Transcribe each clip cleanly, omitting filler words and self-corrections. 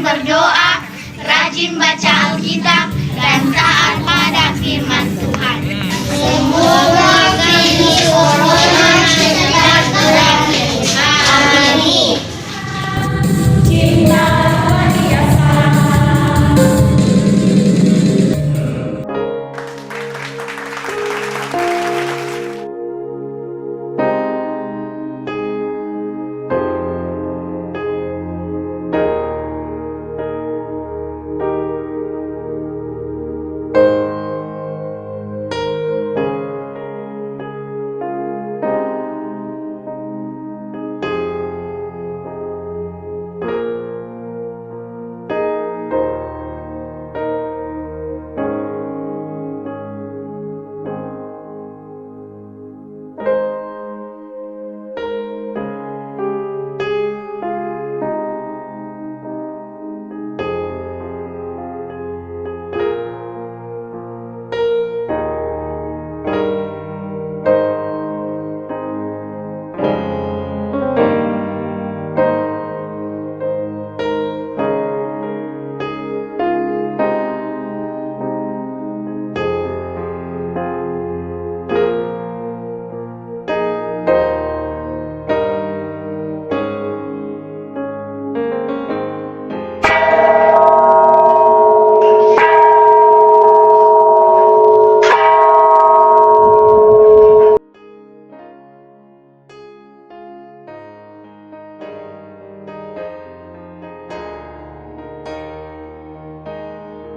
berdoa, rajin baca Alkitab, dan taat pada firman Tuhan. Semoga virus corona cepat berakhir. Amin.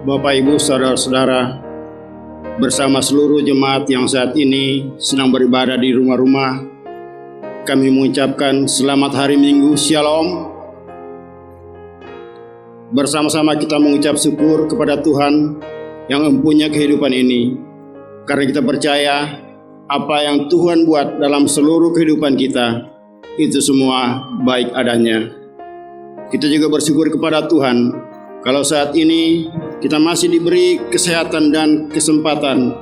Bapak, Ibu, Saudara-saudara, bersama seluruh jemaat yang saat ini sedang beribadah di rumah-rumah, kami mengucapkan selamat hari Minggu, Shalom. Bersama-sama kita mengucap syukur kepada Tuhan yang mempunyai kehidupan ini, karena kita percaya apa yang Tuhan buat dalam seluruh kehidupan kita, itu semua baik adanya. Kita juga bersyukur kepada Tuhan kalau saat ini kita masih diberi kesehatan dan kesempatan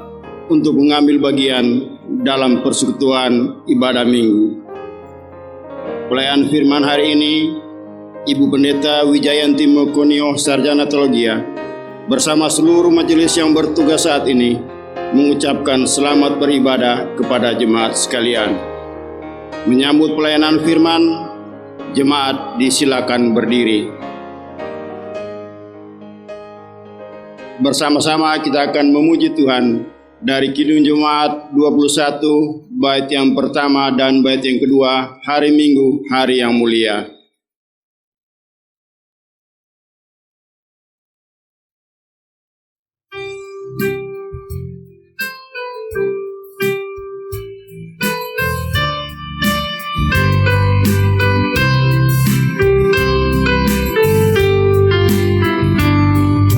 untuk mengambil bagian dalam persekutuan ibadah minggu. Pelayan firman hari ini, Ibu Pendeta Wijayanti Mokonio, Sarjana Teologia, bersama seluruh majelis yang bertugas saat ini, mengucapkan selamat beribadah kepada jemaat sekalian. Menyambut pelayanan firman, jemaat disilakan berdiri. Bersama-sama kita akan memuji Tuhan dari Kidung Jemaat 21, bait yang pertama dan bait yang kedua, hari Minggu, hari yang mulia.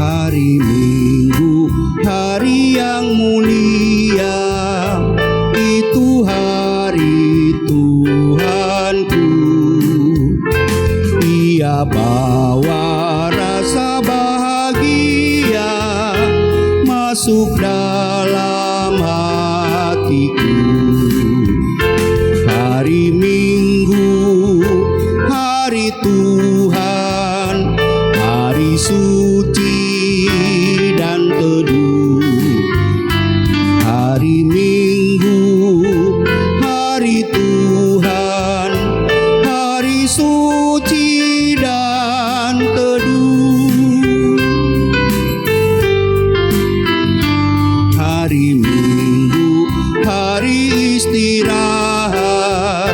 Hari Minggu, hari yang mulia, itu hari Tuhanku. Ia bawa rasa bahagia masuk dalam hatiku. Hari Minggu, hari Tuhan, hari suci dan teduh. Hari Minggu, hari Tuhan, hari suci dan teduh. Hari Minggu, hari istirahat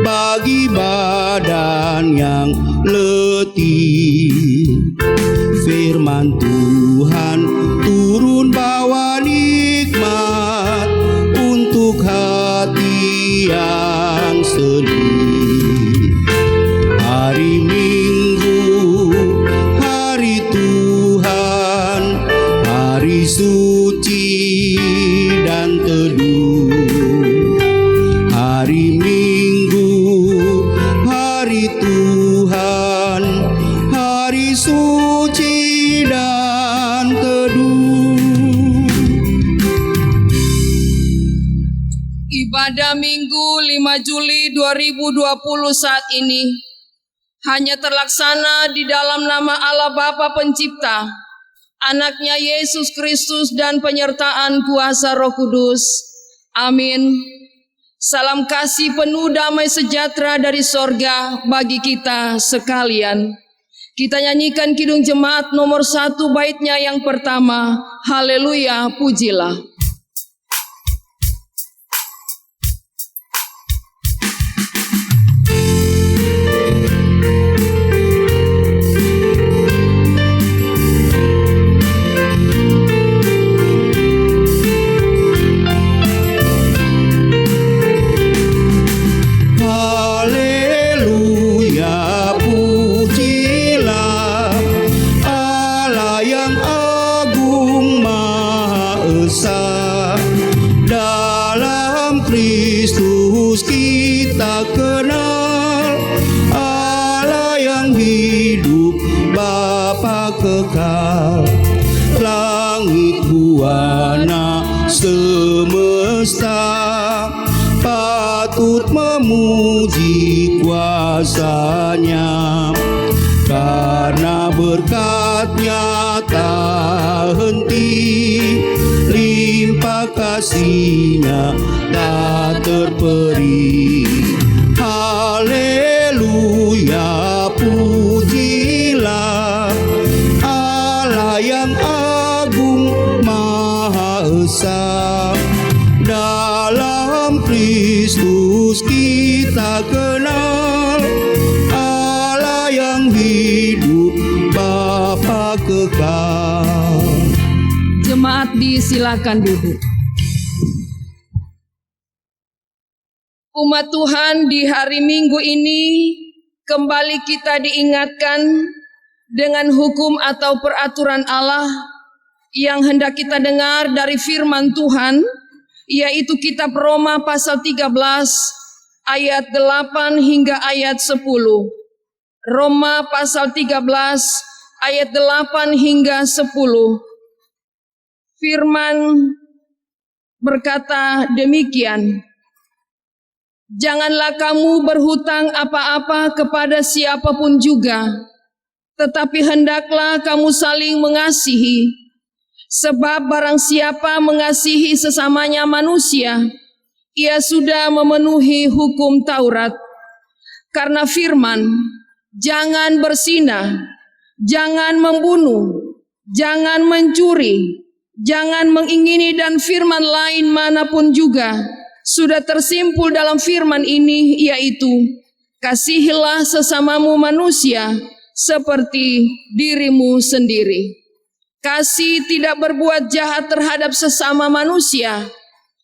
bagi badan yang letih. Firman Tuhan turun bawa nikmat untuk hati yang sedih. Hari Minggu, hari Tuhan, hari suci dan teduh. Hari Minggu, hari Tuhan, hari suci dan teduh. Ibadah Minggu 5 Juli 2020 saat ini hanya terlaksana di dalam nama Allah Bapa Pencipta, Anaknya Yesus Kristus dan penyertaan kuasa Roh Kudus. Amin. Salam kasih penuh damai sejahtera dari sorga bagi kita sekalian. Kita nyanyikan Kidung Jemaat nomor 1 baitnya yang pertama. Haleluya, pujilah. Kuasanya, karena berkat-Nya tak henti, limpah kasih-Nya tak terperi. Haleluya, pujilah Allah yang agung maha esa. Dalam Kristus kita kenal Allah yang hidup, Bapa kekal. Jemaat disilakan duduk. Umat Tuhan, di hari Minggu ini kembali kita diingatkan dengan hukum atau peraturan Allah yang hendak kita dengar dari firman Tuhan, yaitu kitab Roma pasal 13 ayat 8 hingga ayat 10. Roma pasal 13 ayat 8 hingga 10. Firman berkata demikian. Janganlah kamu berhutang apa-apa kepada siapapun juga, tetapi hendaklah kamu saling mengasihi. Sebab barang siapa mengasihi sesamanya manusia, ia sudah memenuhi hukum Taurat. Karena firman, jangan berzina, jangan membunuh, jangan mencuri, jangan mengingini dan firman lain manapun juga sudah tersimpul dalam firman ini, yaitu kasihilah sesamamu manusia seperti dirimu sendiri. Kasih tidak berbuat jahat terhadap sesama manusia,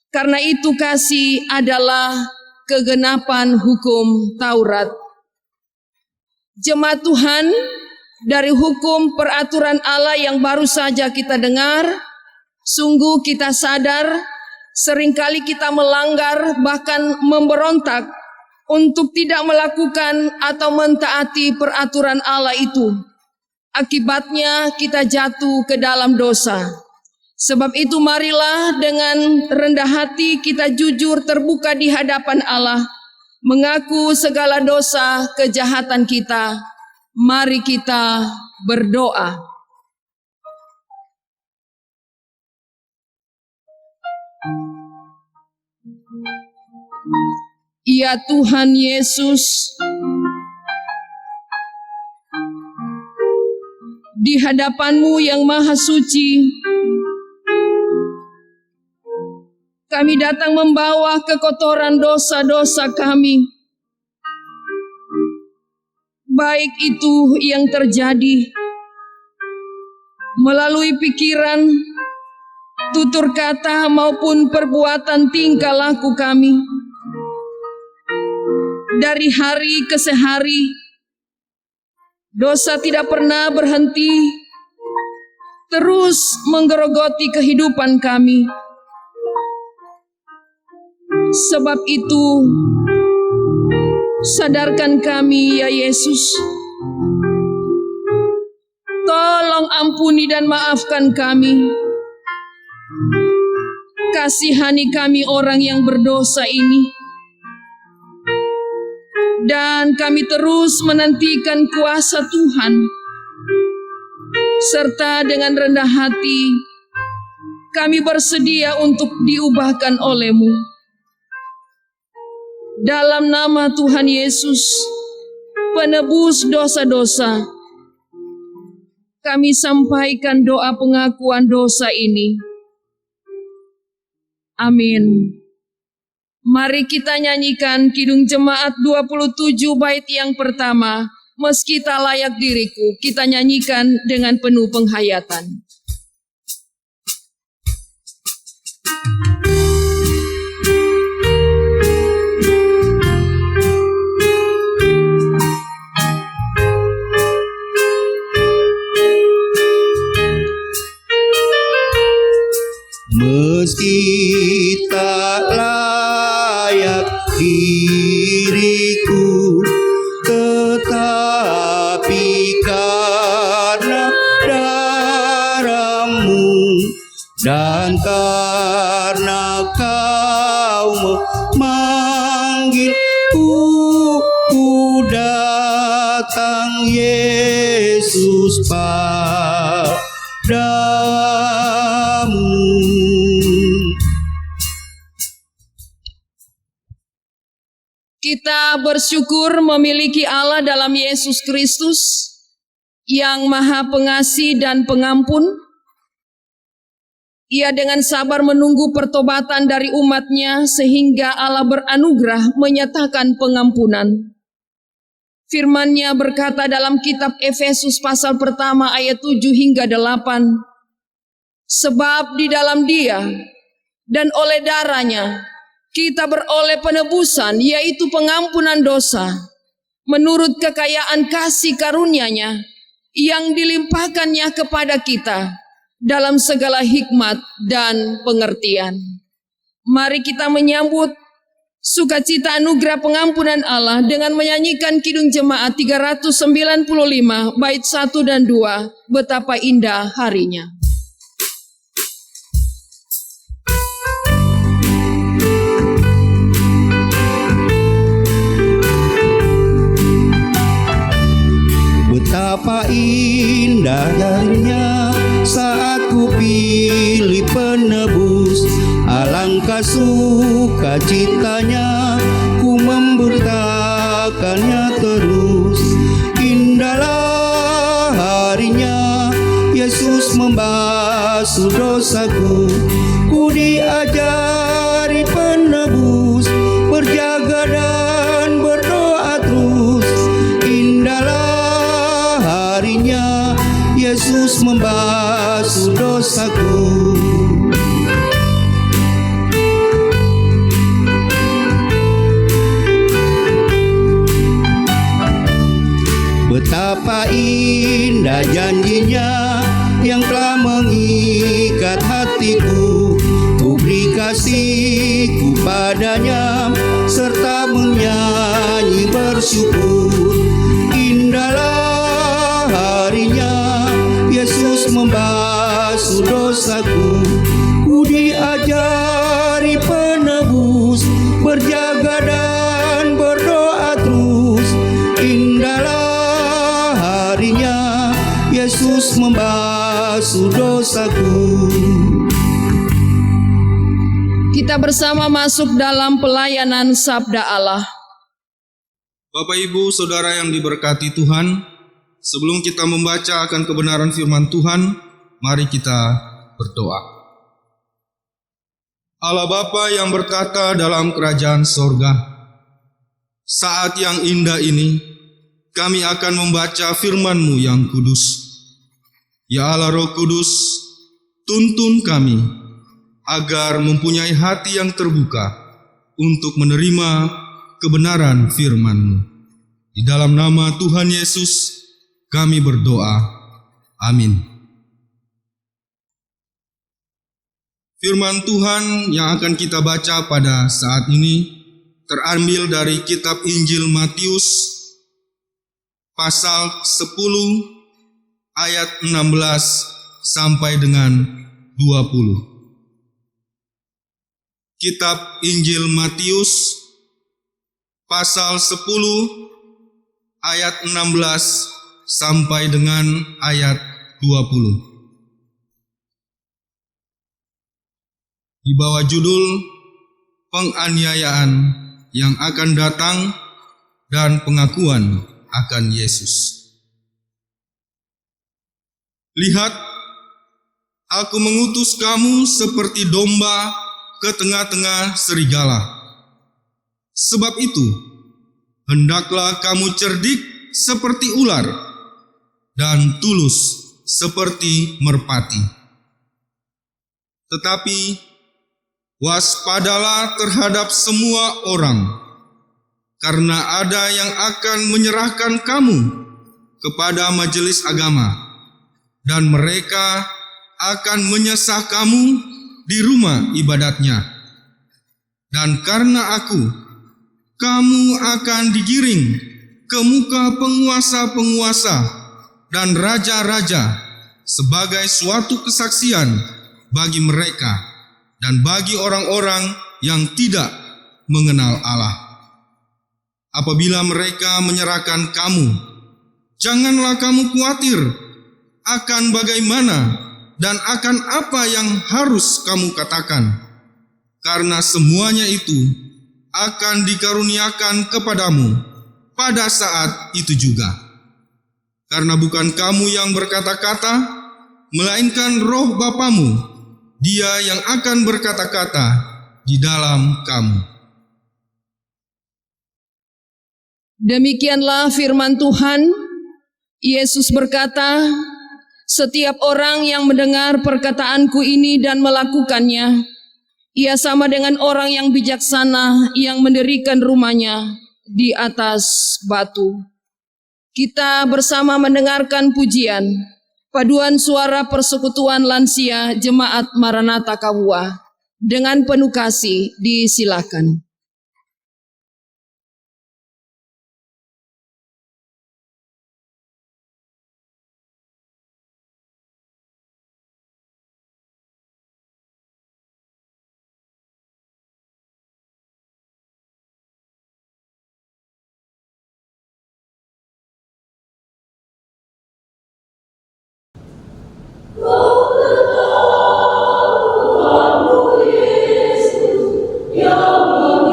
karena itu kasih adalah kegenapan hukum Taurat. Jemaat Tuhan, dari hukum peraturan Allah yang baru saja kita dengar, sungguh kita sadar seringkali kita melanggar, bahkan memberontak untuk tidak melakukan atau mentaati peraturan Allah itu. Akibatnya kita jatuh ke dalam dosa. Sebab itu marilah dengan rendah hati kita jujur terbuka di hadapan Allah, mengaku segala dosa kejahatan kita. Mari kita berdoa. Ya Tuhan Yesus, di hadapan-Mu yang maha suci, kami datang membawa kekotoran dosa-dosa kami, baik itu yang terjadi melalui pikiran, tutur kata maupun perbuatan tingkah laku kami. Dari hari ke hari, dosa tidak pernah berhenti, terus menggerogoti kehidupan kami. Sebab itu, sadarkan kami ya Yesus. Tolong ampuni dan maafkan kami. Kasihani kami orang yang berdosa ini. dan kami terus menantikan kuasa Tuhan, serta dengan rendah hati kami bersedia untuk diubahkan oleh-Mu. Dalam nama Tuhan Yesus, penebus dosa-dosa, kami sampaikan doa pengakuan dosa ini. Amin. Mari kita nyanyikan Kidung Jemaat 27 bait yang pertama. Meski tak layak diriku, kita nyanyikan dengan penuh penghayatan. Meski tak layak diriku, tetapi karena darah-Mu dan karena Kau memanggilku, ku datang Yesus padamu. Kita bersyukur memiliki Allah dalam Yesus Kristus yang Maha Pengasih dan Pengampun. Ia dengan sabar menunggu pertobatan dari umat-Nya sehingga Allah beranugerah menyatakan pengampunan. Firman-Nya berkata dalam kitab Efesus pasal pertama ayat 7 hingga 8. Sebab di dalam Dia dan oleh darah-Nya kita beroleh penebusan, yaitu pengampunan dosa, menurut kekayaan kasih karunia-Nya yang dilimpahkan-Nya kepada kita dalam segala hikmat dan pengertian. Mari kita menyambut sukacita anugerah pengampunan Allah dengan menyanyikan Kidung Jemaat 395 bait 1 dan 2, betapa indah harinya. Betapa indahnya saat ku pilih penebus, alangkah sukacitanya ku memberitakannya terus. Indahlah harinya Yesus membasuh dosaku, ku diajari penebus, berjaga dan berdoa terus. Indahlah harinya Yesus membasuh dosaku. Betapa indah janjinya yang telah mengikat hatiku, ku beri kasihku padanya serta menyanyi bersyukur. Indahlah harinya Yesus membasuh dosaku, ku diajari penebus, berjaga dan berdoa terus. Indahlah harinya Yesus membasuh dosaku. Kita bersama masuk dalam pelayanan Sabda Allah. Bapak, Ibu, Saudara yang diberkati Tuhan, sebelum kita membaca akan kebenaran firman Tuhan, mari kita berdoa. Allah Bapa yang bertata dalam kerajaan sorga, saat yang indah ini, kami akan membaca firman-Mu yang kudus. Ya Allah Roh Kudus, tuntun kami, agar mempunyai hati yang terbuka untuk menerima kebenaran firman-Mu. Di dalam nama Tuhan Yesus, kami berdoa. Amin. Firman Tuhan yang akan kita baca pada saat ini terambil dari kitab Injil Matius pasal 10 ayat 16 sampai dengan 20. Kitab Injil Matius pasal 10 ayat 16 sampai dengan ayat 20. Di bawah judul penganiayaan yang akan datang dan pengakuan akan Yesus. Lihat, aku mengutus kamu seperti domba ke tengah-tengah serigala. Sebab itu, hendaklah kamu cerdik seperti ular dan tulus seperti merpati. Tetapi waspadalah terhadap semua orang, karena ada yang akan menyerahkan kamu kepada majelis agama, dan mereka akan menyesah kamu di rumah ibadatnya. Dan karena aku, kamu akan digiring ke muka penguasa-penguasa dan raja-raja sebagai suatu kesaksian bagi mereka dan bagi orang-orang yang tidak mengenal Allah. Apabila mereka menyerahkan kamu, janganlah kamu khawatir akan bagaimana dan akan apa yang harus kamu katakan, karena semuanya itu akan dikaruniakan kepadamu pada saat itu juga. Karena bukan kamu yang berkata-kata, melainkan Roh Bapamu, Dia yang akan berkata-kata di dalam kamu. Demikianlah firman Tuhan. Yesus berkata, setiap orang yang mendengar perkataanku ini dan melakukannya, ia sama dengan orang yang bijaksana yang mendirikan rumahnya di atas batu. Kita bersama mendengarkan pujian, paduan suara persekutuan lansia Jemaat Maranatha Kahua. Dengan penuh kasih disilakan. Yang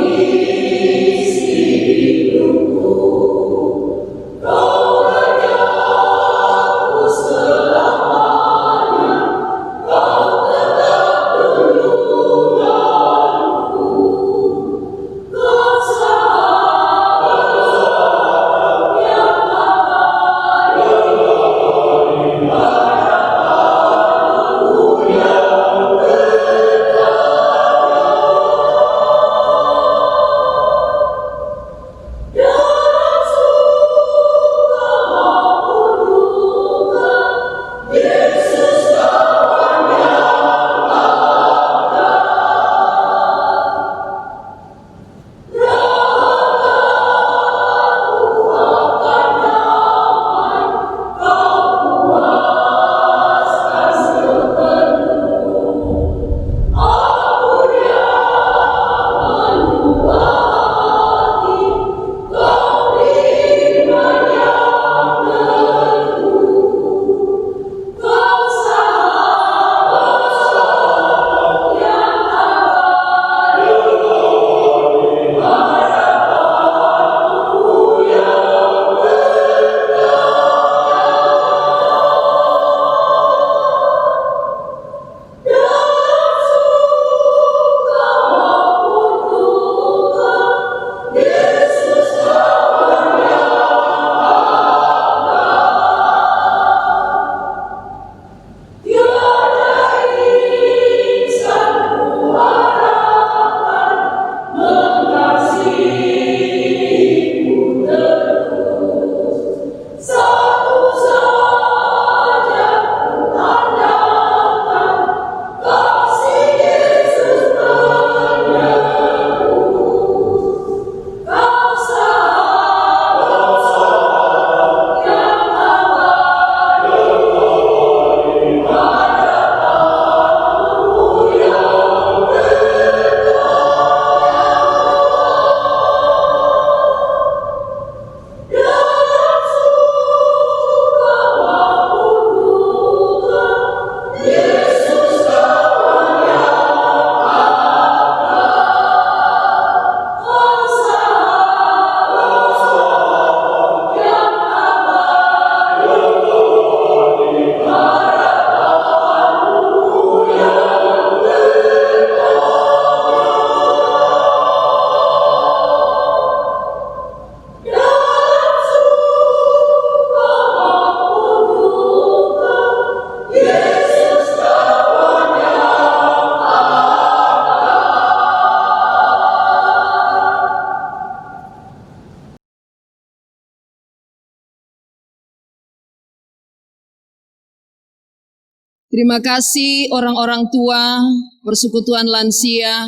Terima kasih orang-orang tua, persekutuan lansia,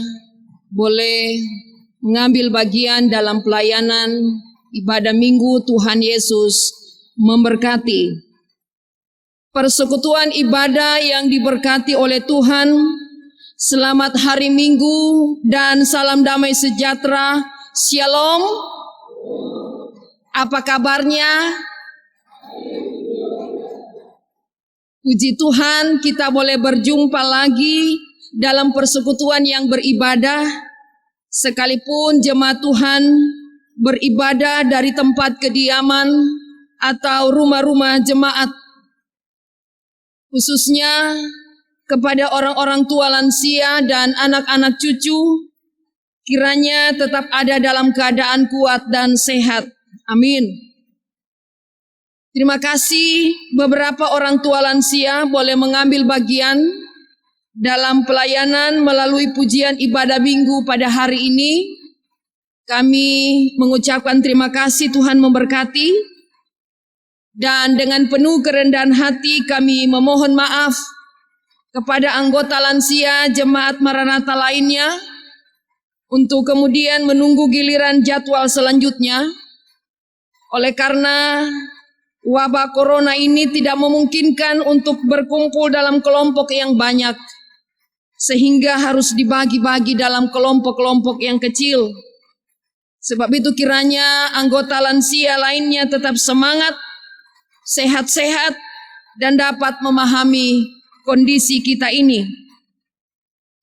boleh mengambil bagian dalam pelayanan ibadah minggu. Tuhan Yesus memberkati. Persekutuan ibadah yang diberkati oleh Tuhan, selamat hari Minggu dan salam damai sejahtera. Shalom. Apa kabarnya? Puji Tuhan, kita boleh berjumpa lagi dalam persekutuan yang beribadah, sekalipun jemaat Tuhan beribadah dari tempat kediaman atau rumah-rumah jemaat, khususnya kepada orang-orang tua lansia dan anak-anak cucu, kiranya tetap ada dalam keadaan kuat dan sehat. Amin. Terima kasih beberapa orang tua lansia boleh mengambil bagian dalam pelayanan melalui pujian ibadah minggu pada hari ini. Kami mengucapkan terima kasih, Tuhan memberkati. Dan dengan penuh kerendahan hati kami memohon maaf kepada anggota lansia jemaat Maranatha lainnya untuk kemudian menunggu giliran jadwal selanjutnya. Oleh karena wabah corona ini tidak memungkinkan untuk berkumpul dalam kelompok yang banyak, sehingga harus dibagi-bagi dalam kelompok-kelompok yang kecil. Sebab itu kiranya anggota lansia lainnya tetap semangat, sehat-sehat, dan dapat memahami kondisi kita ini.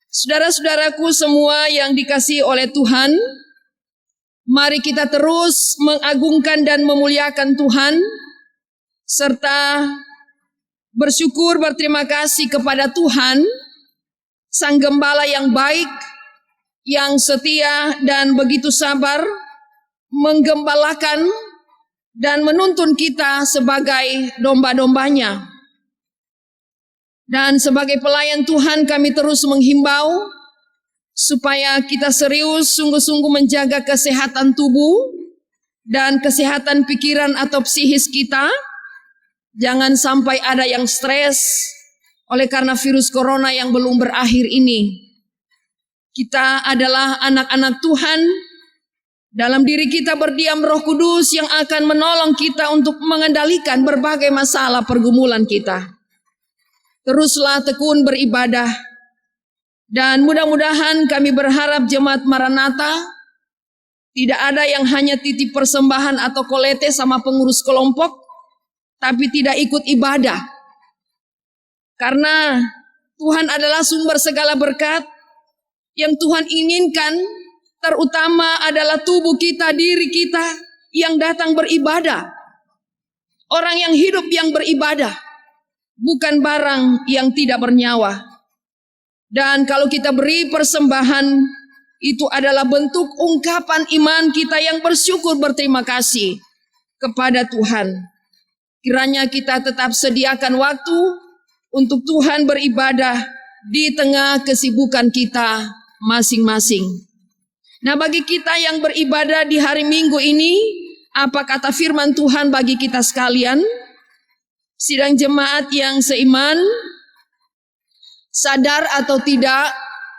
Saudara-saudaraku semua yang dikasihi oleh Tuhan, mari kita terus mengagungkan dan memuliakan Tuhan, serta bersyukur berterima kasih kepada Tuhan, Sang Gembala yang baik, yang setia dan begitu sabar menggembalakan dan menuntun kita sebagai domba-dombanya. Dan sebagai pelayan Tuhan kami terus menghimbau supaya kita serius sungguh-sungguh menjaga kesehatan tubuh dan kesehatan pikiran atau psikis kita. Jangan sampai ada yang stres oleh karena virus corona yang belum berakhir ini. Kita adalah anak-anak Tuhan. Dalam diri kita berdiam Roh Kudus yang akan menolong kita untuk mengendalikan berbagai masalah pergumulan kita. Teruslah tekun beribadah. Dan mudah-mudahan kami berharap jemaat Maranatha tidak ada yang hanya titip persembahan atau kolete sama pengurus kelompok, tapi tidak ikut ibadah. Karena Tuhan adalah sumber segala berkat. Yang Tuhan inginkan terutama adalah tubuh kita, diri kita yang datang beribadah. Orang yang hidup yang beribadah, bukan barang yang tidak bernyawa. Dan kalau kita beri persembahan, itu adalah bentuk ungkapan iman kita yang bersyukur berterima kasih kepada Tuhan. Kiranya kita tetap sediakan waktu untuk Tuhan beribadah di tengah kesibukan kita masing-masing. Nah, bagi kita yang beribadah di hari Minggu ini, apa kata firman Tuhan bagi kita sekalian? Sidang jemaat yang seiman, sadar atau tidak,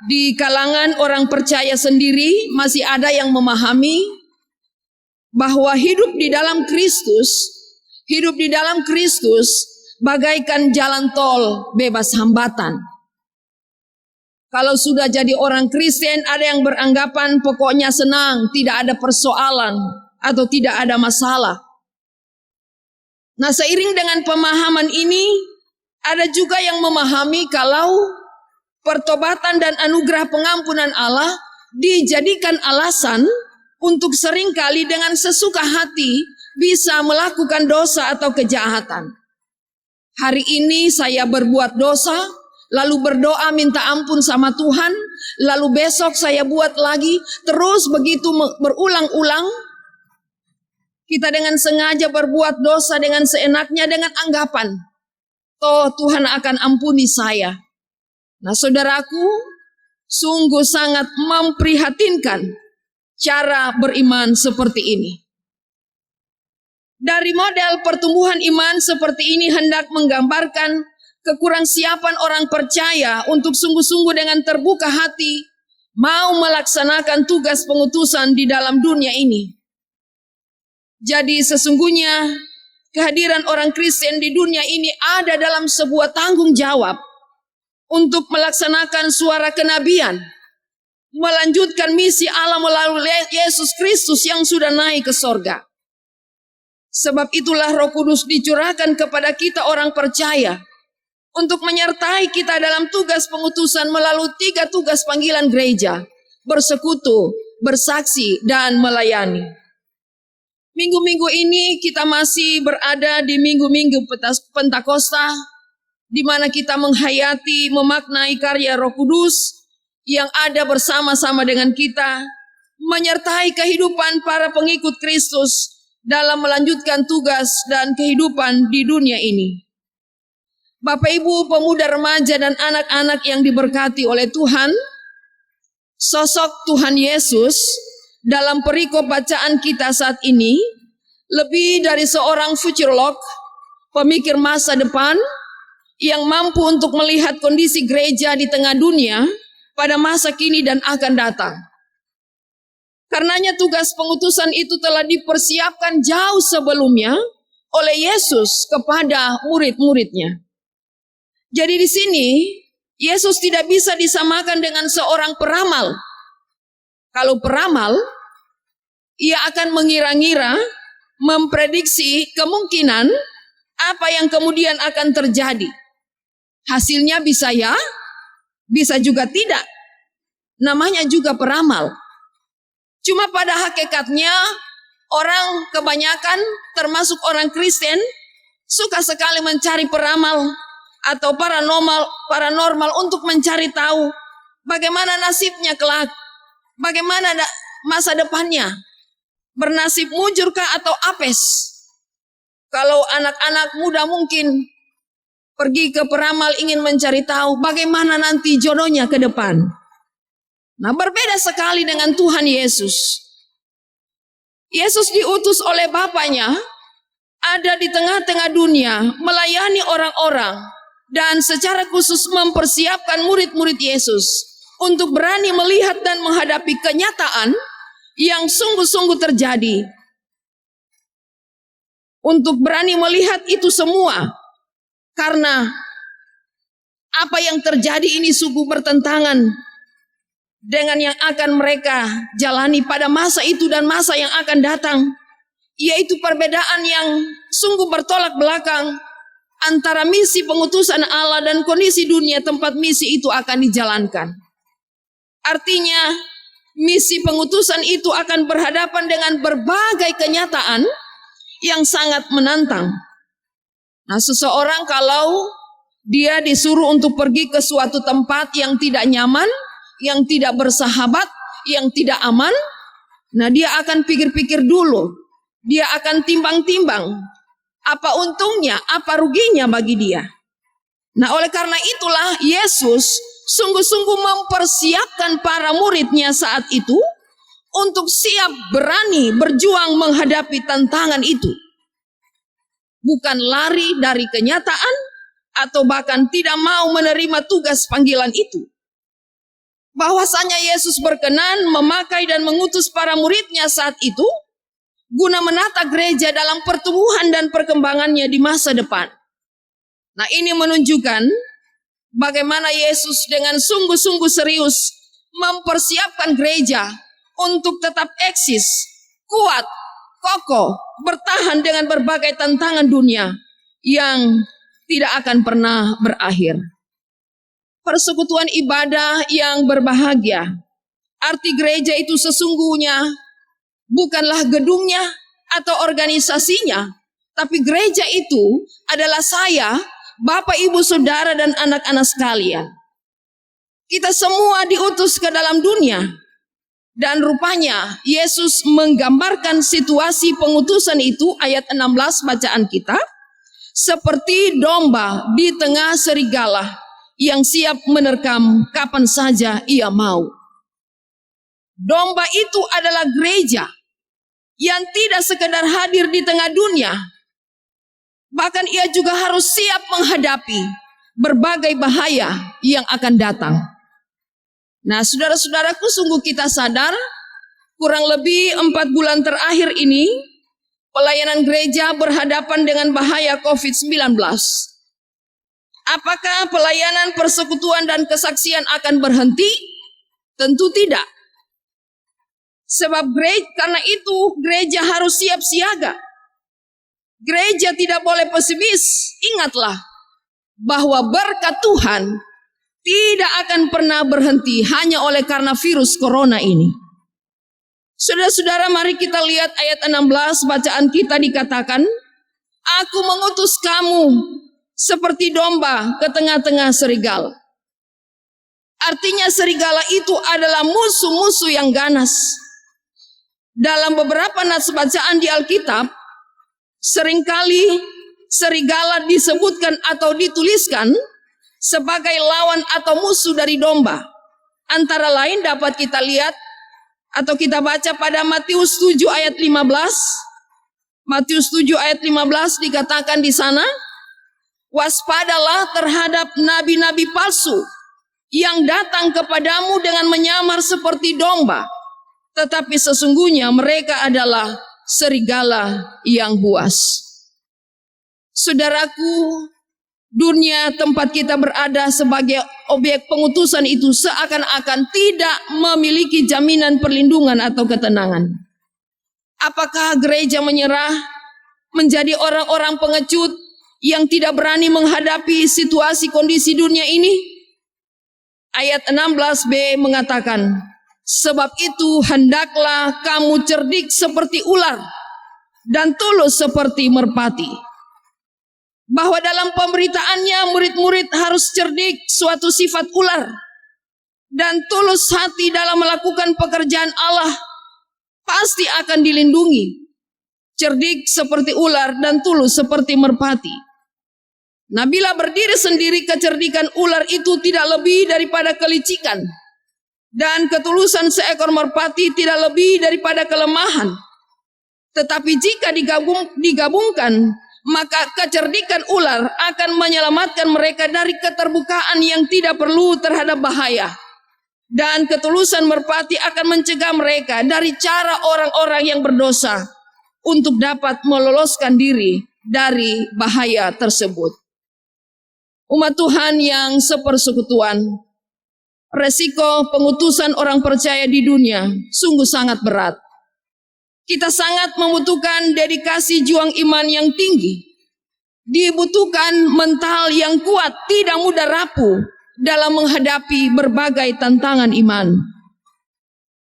di kalangan orang percaya sendiri masih ada yang memahami bahwa hidup di dalam Kristus bagaikan jalan tol bebas hambatan. Kalau sudah jadi orang Kristen, ada yang beranggapan pokoknya senang, tidak ada persoalan atau tidak ada masalah. Nah, seiring dengan pemahaman ini, ada juga yang memahami kalau pertobatan dan anugerah pengampunan Allah dijadikan alasan untuk seringkali dengan sesuka hati bisa melakukan dosa atau kejahatan. Hari ini saya berbuat dosa, lalu berdoa minta ampun sama Tuhan, lalu besok saya buat lagi, terus begitu berulang-ulang. Kita dengan sengaja berbuat dosa dengan seenaknya dengan anggapan, toh Tuhan akan ampuni saya. Nah, saudaraku, sungguh sangat memprihatinkan cara beriman seperti ini. Dari model pertumbuhan iman seperti ini hendak menggambarkan kekurangsiapan orang percaya untuk sungguh-sungguh dengan terbuka hati mau melaksanakan tugas pengutusan di dalam dunia ini. Jadi sesungguhnya kehadiran orang Kristen di dunia ini ada dalam sebuah tanggung jawab untuk melaksanakan suara kenabian, melanjutkan misi Allah melalui Yesus Kristus yang sudah naik ke sorga. Sebab itulah Roh Kudus dicurahkan kepada kita orang percaya untuk menyertai kita dalam tugas pengutusan melalui 3 tugas panggilan gereja: bersekutu, bersaksi, dan melayani. Minggu-minggu ini kita masih berada di minggu-minggu Pentakosta, di mana kita menghayati, memaknai karya Roh Kudus yang ada bersama-sama dengan kita, menyertai kehidupan para pengikut Kristus dalam melanjutkan tugas dan kehidupan di dunia ini. Bapak Ibu, pemuda, remaja, dan anak-anak yang diberkati oleh Tuhan, sosok Tuhan Yesus dalam perikop bacaan kita saat ini lebih dari seorang futurolog, pemikir masa depan yang mampu untuk melihat kondisi gereja di tengah dunia pada masa kini dan akan datang. Karenanya tugas pengutusan itu telah dipersiapkan jauh sebelumnya oleh Yesus kepada murid-muridnya. Jadi di sini Yesus tidak bisa disamakan dengan seorang peramal. Kalau peramal, ia akan mengira-ngira, memprediksi kemungkinan apa yang kemudian akan terjadi. Hasilnya bisa ya, bisa juga tidak. Namanya juga peramal. Cuma pada hakikatnya orang kebanyakan termasuk orang Kristen suka sekali mencari peramal atau paranormal untuk mencari tahu bagaimana nasibnya kelak, bagaimana masa depannya, bernasib mujurkah atau apes. Kalau anak-anak muda mungkin pergi ke peramal ingin mencari tahu bagaimana nanti jodohnya ke depan. Nah, berbeda sekali dengan Tuhan Yesus. Yesus diutus oleh Bapaknya ada di tengah-tengah dunia melayani orang-orang dan secara khusus mempersiapkan murid-murid Yesus untuk berani melihat dan menghadapi kenyataan yang sungguh-sungguh terjadi. Untuk berani melihat itu semua karena apa yang terjadi ini sungguh bertentangan dengan yang akan mereka jalani pada masa itu dan masa yang akan datang, yaitu perbedaan yang sungguh bertolak belakang antara misi pengutusan Allah dan kondisi dunia tempat misi itu akan dijalankan. Artinya, misi pengutusan itu akan berhadapan dengan berbagai kenyataan yang sangat menantang. Nah, seseorang kalau dia disuruh untuk pergi ke suatu tempat yang tidak nyaman, yang tidak bersahabat, yang tidak aman, nah dia akan pikir-pikir dulu. Dia akan timbang-timbang. Apa untungnya, apa ruginya bagi dia. Nah, oleh karena itulah Yesus sungguh-sungguh mempersiapkan para muridnya saat itu untuk siap berani berjuang menghadapi tantangan itu. Bukan lari dari kenyataan atau bahkan tidak mau menerima tugas panggilan itu. Bahwasanya Yesus berkenan memakai dan mengutus para muridnya saat itu guna menata gereja dalam pertumbuhan dan perkembangannya di masa depan. Nah, ini menunjukkan bagaimana Yesus dengan sungguh-sungguh serius mempersiapkan gereja untuk tetap eksis, kuat, kokoh, bertahan dengan berbagai tantangan dunia yang tidak akan pernah berakhir. Persekutuan ibadah yang berbahagia. Arti gereja itu sesungguhnya bukanlah gedungnya atau organisasinya, tapi gereja itu adalah saya, Bapak, Ibu, Saudara, dan anak-anak sekalian. Kita semua diutus ke dalam dunia, dan rupanya Yesus menggambarkan situasi pengutusan itu, ayat 16 bacaan kita, seperti domba di tengah serigala yang siap menerkam kapan saja ia mau. Domba itu adalah gereja yang tidak sekedar hadir di tengah dunia, bahkan ia juga harus siap menghadapi berbagai bahaya yang akan datang. Nah, saudara-saudaraku, sungguh kita sadar kurang lebih 4 bulan terakhir ini pelayanan gereja berhadapan dengan bahaya COVID-19. Apakah pelayanan persekutuan dan kesaksian akan berhenti? Tentu tidak. Sebab karena itu gereja harus siap siaga. Gereja tidak boleh pesimis. Ingatlah bahwa berkat Tuhan tidak akan pernah berhenti hanya oleh karena virus corona ini. Saudara-saudara, mari kita lihat ayat 16 bacaan kita dikatakan, "Aku mengutus kamu seperti domba ke tengah-tengah serigala." Artinya serigala itu adalah musuh-musuh yang ganas. Dalam beberapa nats bacaan di Alkitab, seringkali serigala disebutkan atau dituliskan sebagai lawan atau musuh dari domba. Antara lain dapat kita lihat atau kita baca pada Matius 7 ayat 15. Matius 7 ayat 15 dikatakan di sana, "Waspadalah terhadap nabi-nabi palsu yang datang kepadamu dengan menyamar seperti domba, tetapi sesungguhnya mereka adalah serigala yang buas." Saudaraku, dunia tempat kita berada sebagai objek pengutusan itu seakan-akan tidak memiliki jaminan perlindungan atau ketenangan. Apakah gereja menyerah menjadi orang-orang pengecut yang tidak berani menghadapi situasi kondisi dunia ini? Ayat 16b mengatakan, "Sebab itu hendaklah kamu cerdik seperti ular dan tulus seperti merpati." Bahwa dalam pemberitaannya murid-murid harus cerdik, suatu sifat ular, dan tulus hati dalam melakukan pekerjaan Allah pasti akan dilindungi. Cerdik seperti ular dan tulus seperti merpati. Nah, bila berdiri sendiri, kecerdikan ular itu tidak lebih daripada kelicikan, dan ketulusan seekor merpati tidak lebih daripada kelemahan. Tetapi jika digabungkan, maka kecerdikan ular akan menyelamatkan mereka dari keterbukaan yang tidak perlu terhadap bahaya. Dan ketulusan merpati akan mencegah mereka dari cara orang-orang yang berdosa untuk dapat meloloskan diri dari bahaya tersebut. Umat Tuhan yang sepersekutuan, resiko pengutusan orang percaya di dunia sungguh sangat berat. Kita sangat membutuhkan dedikasi juang iman yang tinggi. Dibutuhkan mental yang kuat, tidak mudah rapuh dalam menghadapi berbagai tantangan iman.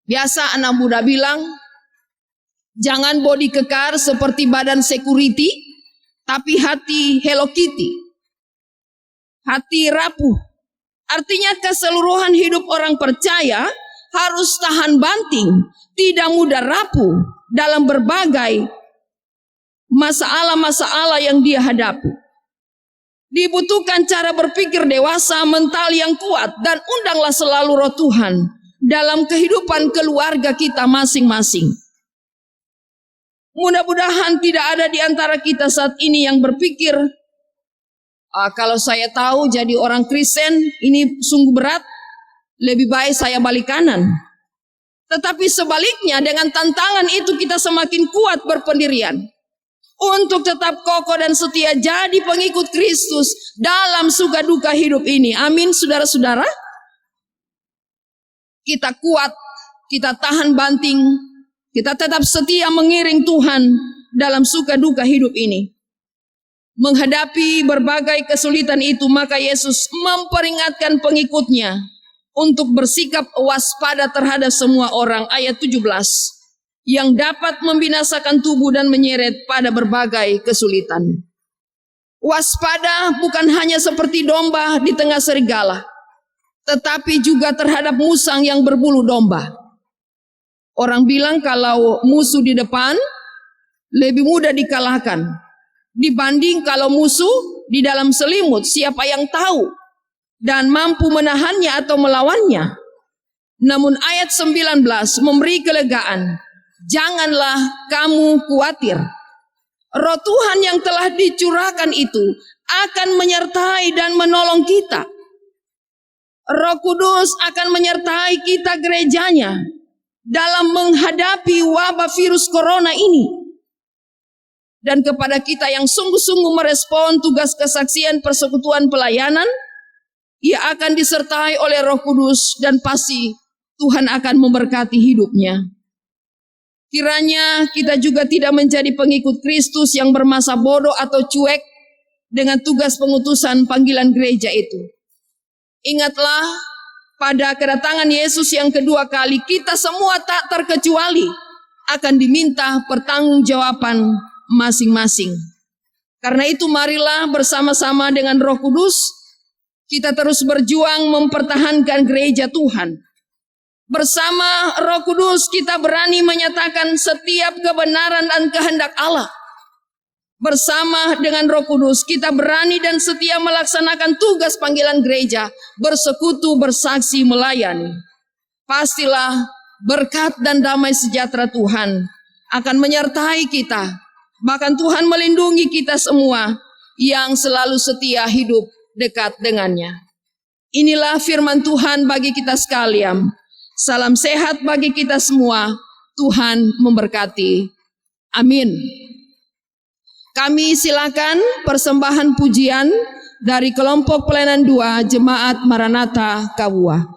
Biasa anak muda bilang, jangan body kekar seperti badan security, tapi hati Hello Kitty. Hati rapuh. Artinya keseluruhan hidup orang percaya harus tahan banting, tidak mudah rapuh dalam berbagai masalah-masalah yang dia hadapi. Dibutuhkan cara berpikir dewasa, mental yang kuat, dan undanglah selalu Roh Tuhan dalam kehidupan keluarga kita masing-masing. Mudah-mudahan tidak ada di antara kita saat ini yang berpikir, kalau saya tahu jadi orang Kristen ini sungguh berat, lebih baik saya balik kanan. Tetapi sebaliknya, dengan tantangan itu kita semakin kuat berpendirian untuk tetap kokoh dan setia jadi pengikut Kristus dalam suka duka hidup ini. Amin, saudara-saudara. Kita kuat, kita tahan banting, kita tetap setia mengiring Tuhan dalam suka duka hidup ini. Menghadapi berbagai kesulitan itu, maka Yesus memperingatkan pengikutnya untuk bersikap waspada terhadap semua orang, ayat 17, yang dapat membinasakan tubuh dan menyeret pada berbagai kesulitan. Waspada bukan hanya seperti domba di tengah serigala, tetapi juga terhadap musang yang berbulu domba. Orang bilang kalau musuh di depan lebih mudah dikalahkan dibanding kalau musuh di dalam selimut, siapa yang tahu dan mampu menahannya atau melawannya. Namun ayat 19 memberi kelegaan. Janganlah kamu khawatir. Roh Tuhan yang telah dicurahkan itu akan menyertai dan menolong kita. Roh Kudus akan menyertai kita gerejanya dalam menghadapi wabah virus corona ini. Dan kepada kita yang sungguh-sungguh merespon tugas kesaksian persekutuan pelayanan, ia akan disertai oleh Roh Kudus dan pasti Tuhan akan memberkati hidupnya. Kiranya kita juga tidak menjadi pengikut Kristus yang bermasa bodoh atau cuek dengan tugas pengutusan panggilan gereja itu. Ingatlah, pada kedatangan Yesus yang kedua kali, kita semua tak terkecuali akan diminta pertanggungjawaban masing-masing. Karena itu marilah bersama-sama dengan Roh Kudus, kita terus berjuang mempertahankan gereja Tuhan. Bersama Roh Kudus kita berani menyatakan setiap kebenaran dan kehendak Allah. Bersama dengan Roh Kudus kita berani dan setia melaksanakan tugas panggilan gereja, bersekutu, bersaksi, melayani. Pastilah berkat dan damai sejahtera Tuhan akan menyertai kita. Bahkan Tuhan melindungi kita semua yang selalu setia hidup dekat dengannya. Inilah firman Tuhan bagi kita sekalian. Salam sehat bagi kita semua. Tuhan memberkati. Amin. Kami silakan persembahan pujian dari kelompok pelayanan 2 Jemaat Maranatha Kawua.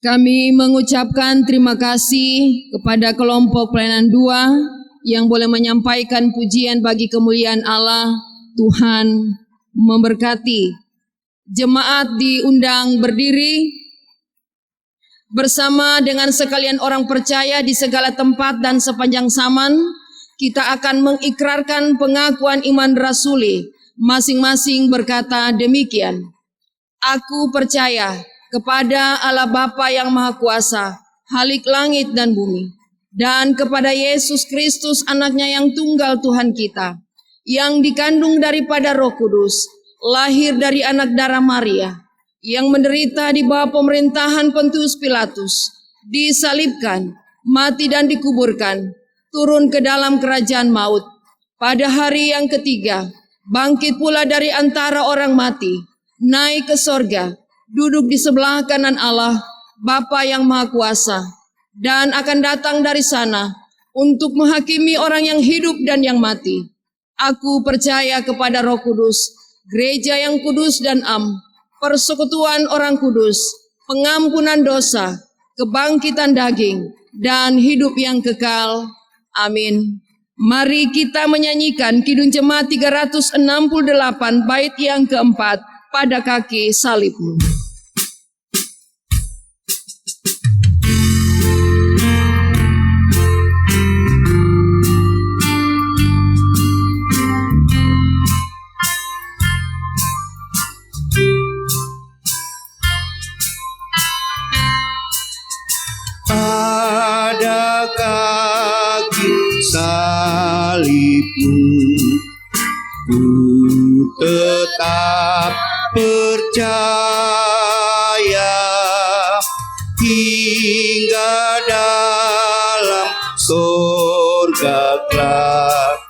Kami mengucapkan terima kasih kepada kelompok pelayanan 2 yang boleh menyampaikan pujian bagi kemuliaan Allah. Tuhan memberkati. Jemaat diundang berdiri bersama dengan sekalian orang percaya di segala tempat dan sepanjang zaman. Kita akan mengikrarkan pengakuan iman rasuli. Masing-masing berkata demikian. Aku percaya kepada Allah Bapa yang Maha Kuasa, Khalik langit dan bumi, dan kepada Yesus Kristus anaknya yang tunggal Tuhan kita, yang dikandung daripada Roh Kudus, lahir dari anak darah Maria, yang menderita di bawah pemerintahan Pontius Pilatus, disalibkan, mati dan dikuburkan, turun ke dalam kerajaan maut. Pada hari yang ketiga, bangkit pula dari antara orang mati, naik ke sorga, duduk di sebelah kanan Allah, Bapa yang Maha Kuasa, dan akan datang dari sana untuk menghakimi orang yang hidup dan yang mati. Aku percaya kepada Roh Kudus, gereja yang kudus dan persekutuan orang kudus, pengampunan dosa, kebangkitan daging, dan hidup yang kekal. Amin. Mari kita menyanyikan Kidung Jemaat 368 bait yang keempat, pada kaki salibmu. Pada kaki salibmu ku tetap percaya hingga dalam sorga kelak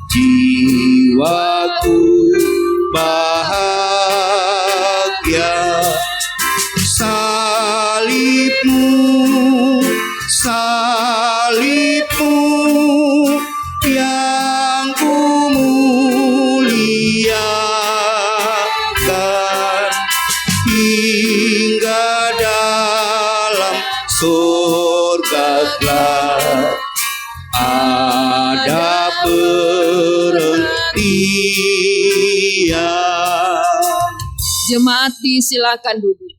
jiwaku bahagia. Salibmu yang ku muliakan hingga dalam surga kelak ada perhentian. Jemaat disilakan duduk.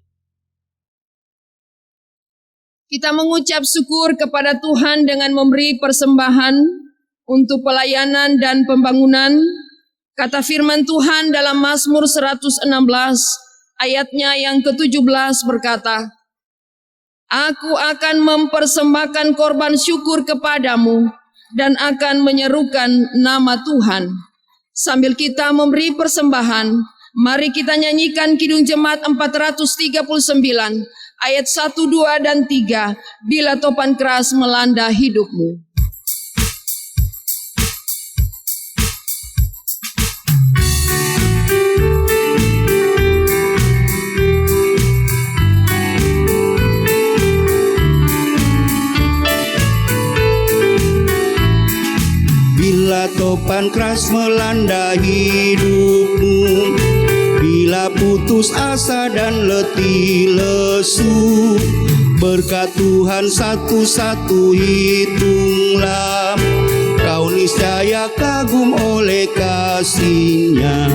Kita mengucap syukur kepada Tuhan dengan memberi persembahan untuk pelayanan dan pembangunan. Kata firman Tuhan dalam Mazmur 116 ayatnya yang ke-17 berkata, Aku akan mempersembahkan korban syukur kepadamu dan akan menyerukan nama Tuhan. Sambil kita memberi persembahan, mari kita nyanyikan Kidung Jemaat 439 ayat 1, 2, dan 3, bila topan keras melanda hidupmu. Bila topan keras melanda hidupmu, bila putus asa dan letih lesu, berkat Tuhan satu-satu hitunglah, kau niscaya kagum oleh kasih-Nya.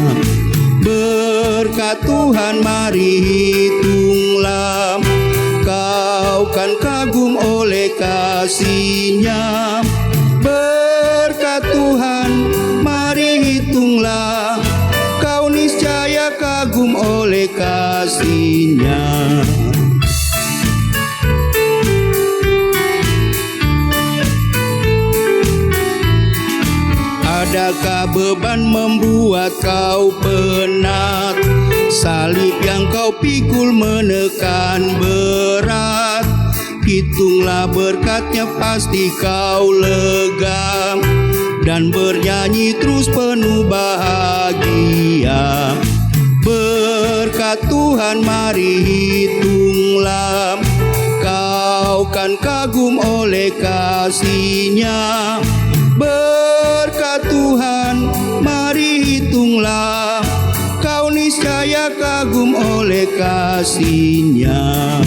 Berkat Tuhan mari hitunglah, kau kan kagum oleh kasih-Nya. Berkat Tuhan mari hitunglah, kau niscaya kagum oleh kasih-Nya. Adakah beban membuat kau penat? Salib yang kau pikul menekan berat. Hitunglah berkat-Nya pasti kau lega, dan bernyanyi terus penuh bahagia. Berkat Tuhan mari hitunglah, kau kan kagum oleh kasih-Nya. Berkat Tuhan mari hitunglah, kau niscaya kagum oleh kasih-Nya.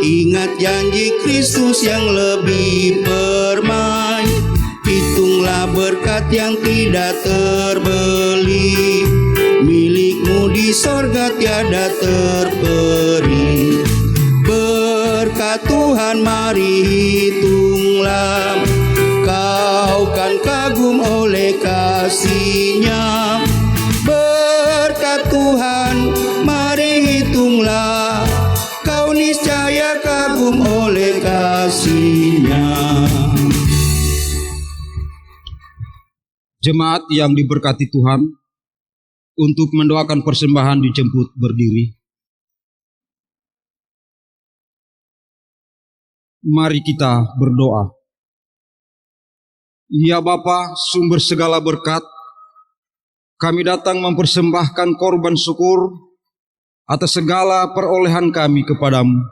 Ingat janji Kristus yang lebih permai. Hitunglah berkat yang tidak terbeli, milikmu di sorga tiada terperi. Berkat Tuhan mari hitunglah, kau kan kagum oleh kasih-Nya. Berkat Tuhan mari hitunglah, kau niscaya kagum oleh kasih-Nya. Jemaat yang diberkati Tuhan, untuk mendoakan persembahan dijemput berdiri. Mari kita berdoa. Ya Bapa, sumber segala berkat, kami datang mempersembahkan korban syukur atas segala perolehan kami kepadamu.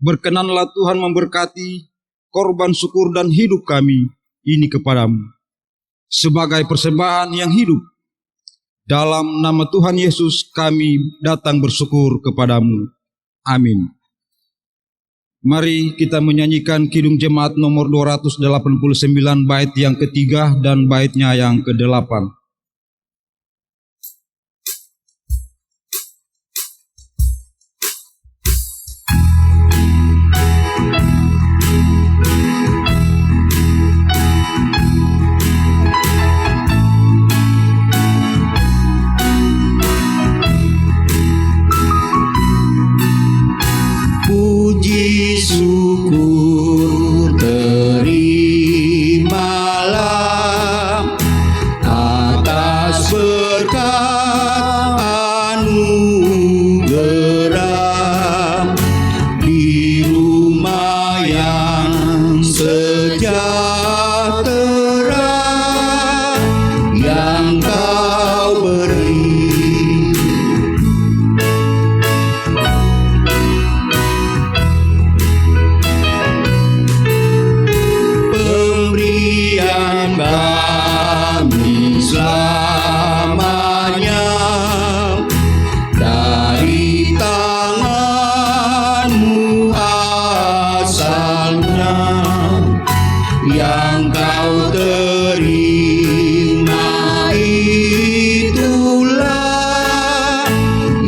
Berkenanlah Tuhan memberkati korban syukur dan hidup kami ini kepadamu sebagai persembahan yang hidup. Dalam nama Tuhan Yesus kami datang bersyukur kepadamu. Amin. Mari kita menyanyikan Kidung Jemaat nomor 289 bait yang ketiga dan baitnya yang ke-8. Puji syukur terimalah atas berkat anugerah di rumah yang sejahtera yang kau beri. Pemberian kami selamanya dari tangan-Mu asalnya, yang kau terima itulah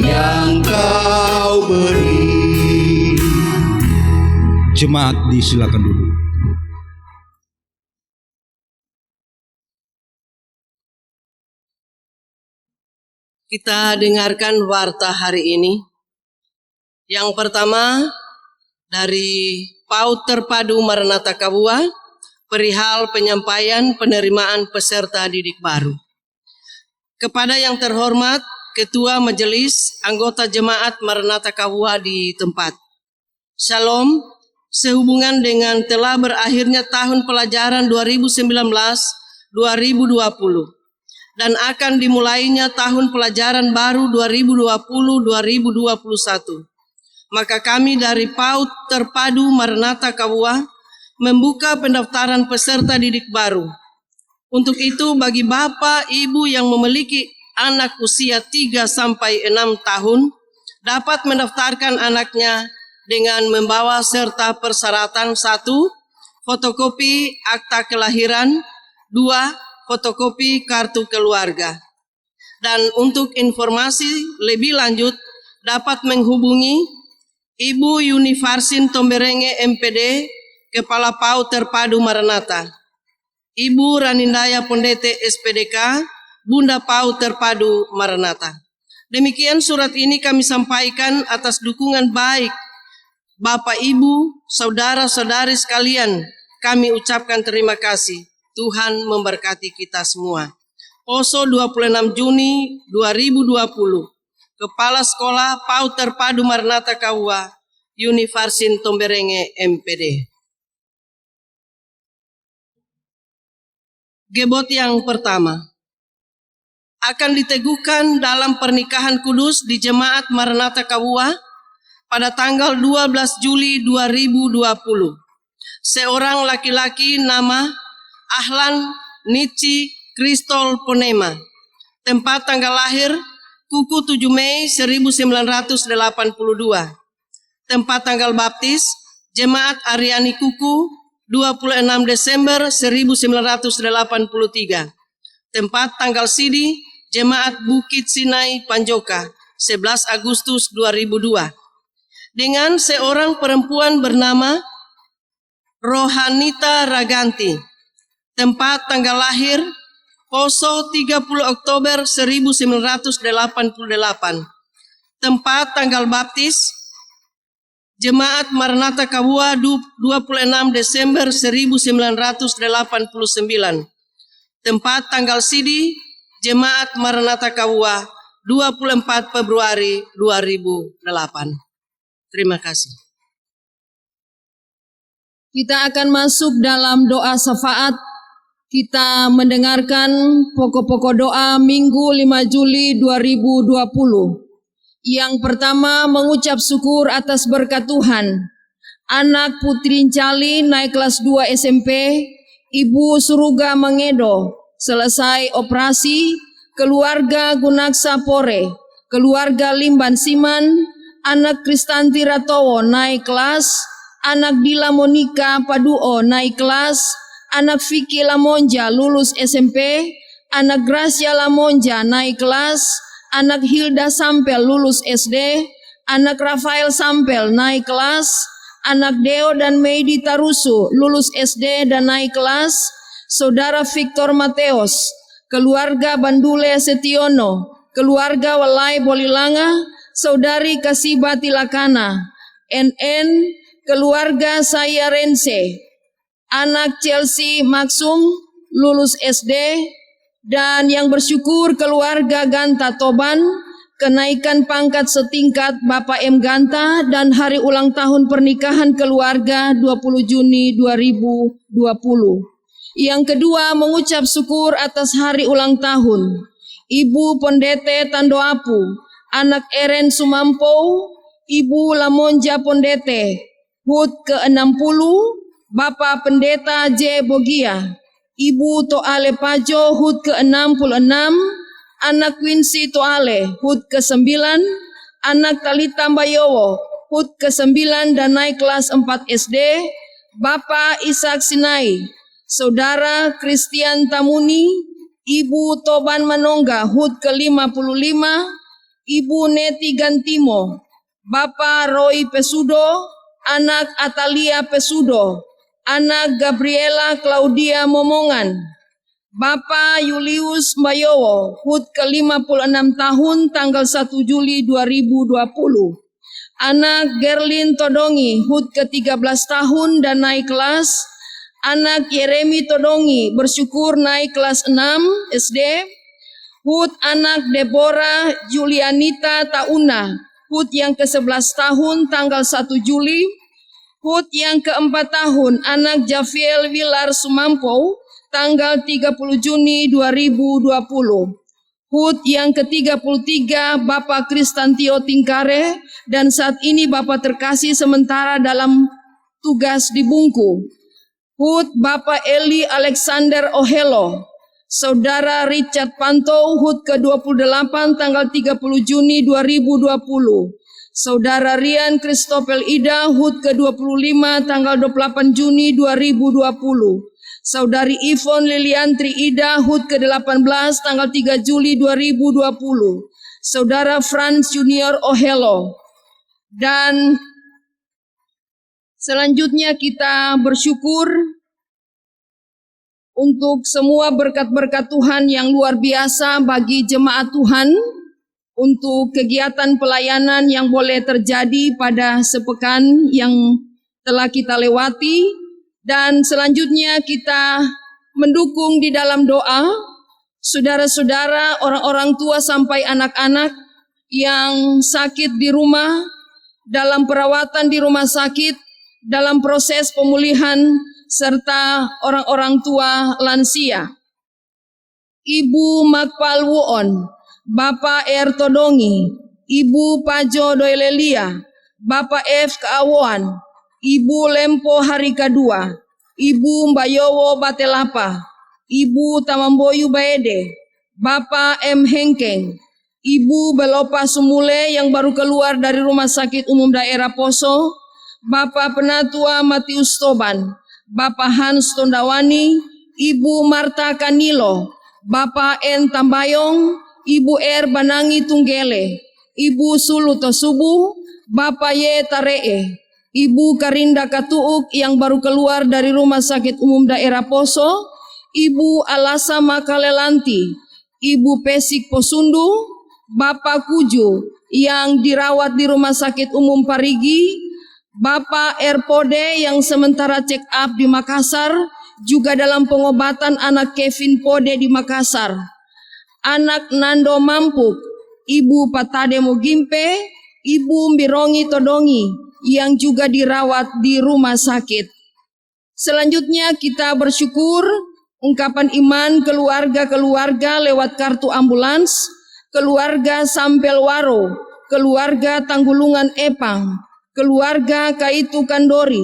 yang kau beri. Jemaat disilakan duduk. Kita dengarkan warta hari ini. Yang pertama dari PAUD Terpadu Maranatha Kabua, perihal penyampaian penerimaan peserta didik baru. Kepada yang terhormat Ketua Majelis Anggota Jemaat Maranatha Kabua di tempat. Shalom, sehubungan dengan telah berakhirnya tahun pelajaran 2019-2020. Dan akan dimulainya tahun pelajaran baru 2020-2021. Maka kami dari PAUD Terpadu Maranatha Kabua membuka pendaftaran peserta didik baru. Untuk itu bagi Bapak Ibu yang memiliki anak usia 3-6 tahun dapat mendaftarkan anaknya dengan membawa serta persyaratan 1. Fotokopi akta kelahiran, 2. Fotokopi kartu keluarga. Dan untuk informasi lebih lanjut dapat menghubungi Ibu Yunifarsin Tomberenge MPD, Kepala PAUD Terpadu Maranatha, Ibu Ranindaya Pondete SPDK, Bunda PAUD Terpadu Maranatha. Demikian surat ini kami sampaikan atas dukungan baik Bapak Ibu, saudara-saudari sekalian. Kami ucapkan terima kasih. Tuhan memberkati kita semua. Poso 26 Juni 2020. Kepala Sekolah PAUD Terpadu Maranatha Kabua, Yunifarsin Tomberenge MPD. Gebot yang pertama. Akan diteguhkan dalam pernikahan kudus di Jemaat Maranatha Kabua pada tanggal 12 Juli 2020. Seorang laki-laki nama Ahlan Nici Kristol Ponema. Tempat tanggal lahir Kuku 7 Mei 1982. Tempat tanggal baptis Jemaat Aryani Kuku 26 Desember 1983. Tempat tanggal sidi Jemaat Bukit Sinai Panjoka 11 Agustus 2002. Dengan seorang perempuan bernama Rohanita Raganti. Tempat tanggal lahir Poso 30 Oktober 1988. Tempat tanggal baptis Jemaat Maranatha Kabua 26 Desember 1989. Tempat tanggal sidi Jemaat Maranatha Kabua 24 Februari 2008. Terima kasih. Kita akan masuk dalam doa syafaat. Kita mendengarkan pokok-pokok doa Minggu 5 Juli 2020. Yang pertama, mengucap syukur atas berkat Tuhan. Anak Putri Cali naik kelas 2 SMP, Ibu Suruga Mangedo selesai operasi, keluarga Gunaksa Pore, keluarga Limban Siman, anak Kristanti Ratowo naik kelas, anak Dila Monika Paduo naik kelas, anak Vicky Lamonja lulus SMP, anak Gracia Lamonja naik kelas, anak Hilda Sampel lulus SD, anak Rafael Sampel naik kelas, anak Deo dan Meidi Tarusu lulus SD dan naik kelas, saudara Victor Mateos, keluarga Bandule Setiono, keluarga Walai Bolilanga, saudari Kasiba Tilakana, NN, keluarga saya Rense, anak Chelsea Maksum lulus SD, dan yang bersyukur keluarga Ganta Toban, kenaikan pangkat setingkat Bapak M. Ganta dan hari ulang tahun pernikahan keluarga 20 Juni 2020. Yang kedua, mengucap syukur atas hari ulang tahun Ibu Pondete Tandoapu, anak Eren Sumampo, Ibu Lamonja Pondete, HUT ke-60, Bapak Pendeta J. Bogia, Ibu Toale Pajo, HUT ke-66, anak Quincy Toale, HUT ke-9, anak Talita Mbayowo, HUT ke-9 dan naik kelas 4 SD, Bapak Ishak Sinai, saudara Christian Tamuni, Ibu Toban Manongga, HUT ke-55, Ibu Neti Gantimo, Bapak Roy Pesudo, anak Atalia Pesudo, anak Gabriela Claudia Momongan, Bapak Julius Mbayowo, HUT ke-56 tahun tanggal 1 Juli 2020. Anak Gerlin Todongi, HUT ke-13 tahun dan naik kelas. Anak Yeremi Todongi bersyukur naik kelas 6 SD. HUT anak Deborah Julianita Tauna, HUT yang ke-11 tahun tanggal 1 Juli. HUT yang ke-4 tahun anak Javiel Wilar Sumampo tanggal 30 Juni 2020. HUT yang ke-33 Bapak Kristantio Tingkare dan saat ini Bapak terkasih sementara dalam tugas di Bungku. HUT Bapak Eli Alexander Ohelo, Saudara Richard Panto, HUT ke-28 tanggal 30 Juni 2020. Saudara Rian Christopel Ida, HUT ke-25 tanggal 28 Juni 2020. Saudari Ivon Liliantri Ida, HUT ke-18 tanggal 3 Juli 2020. Saudara Franz Junior Ohelo. Dan selanjutnya kita bersyukur untuk semua berkat-berkat Tuhan yang luar biasa bagi jemaat Tuhan, untuk kegiatan pelayanan yang boleh terjadi pada sepekan yang telah kita lewati. Dan selanjutnya kita mendukung di dalam doa saudara-saudara, orang-orang tua sampai anak-anak yang sakit di rumah, dalam perawatan di rumah sakit, dalam proses pemulihan, serta orang-orang tua lansia. Ibu Makpal Wuon, Bapak R. Todongi, Ibu Pajo Doilelia, Bapak F. Keawoan, Ibu Lempo Harika II, Ibu Mbayowo Batelapa, Ibu Tamamboyu Baede, Bapak M. Hengkeng, Ibu Belopa Sumule yang baru keluar dari Rumah Sakit Umum Daerah Poso, Bapak Penatua Matius Toban, Bapak Hans Tondawani, Ibu Marta Kanilo, Bapak N. Tambayong, Ibu R. Banangi Tunggele, Ibu Sulu Tosubu, Bapak Y. Taree, Ibu Karinda Katuuk yang baru keluar dari Rumah Sakit Umum Daerah Poso, Ibu Alasa Makalelanti, Ibu Pesik Posundu, Bapak Kuju yang dirawat di Rumah Sakit Umum Parigi, Bapak Erpode yang sementara check up di Makassar, juga dalam pengobatan anak Kevin Pode di Makassar, anak Nando Mampuk, Ibu Patade Mogimpe, Ibu Mirongi Todongi yang juga dirawat di rumah sakit. Selanjutnya kita bersyukur ungkapan iman keluarga-keluarga lewat kartu ambulans, keluarga Sampelwaro, keluarga Tanggulungan Epang, keluarga Kaitu Kandori,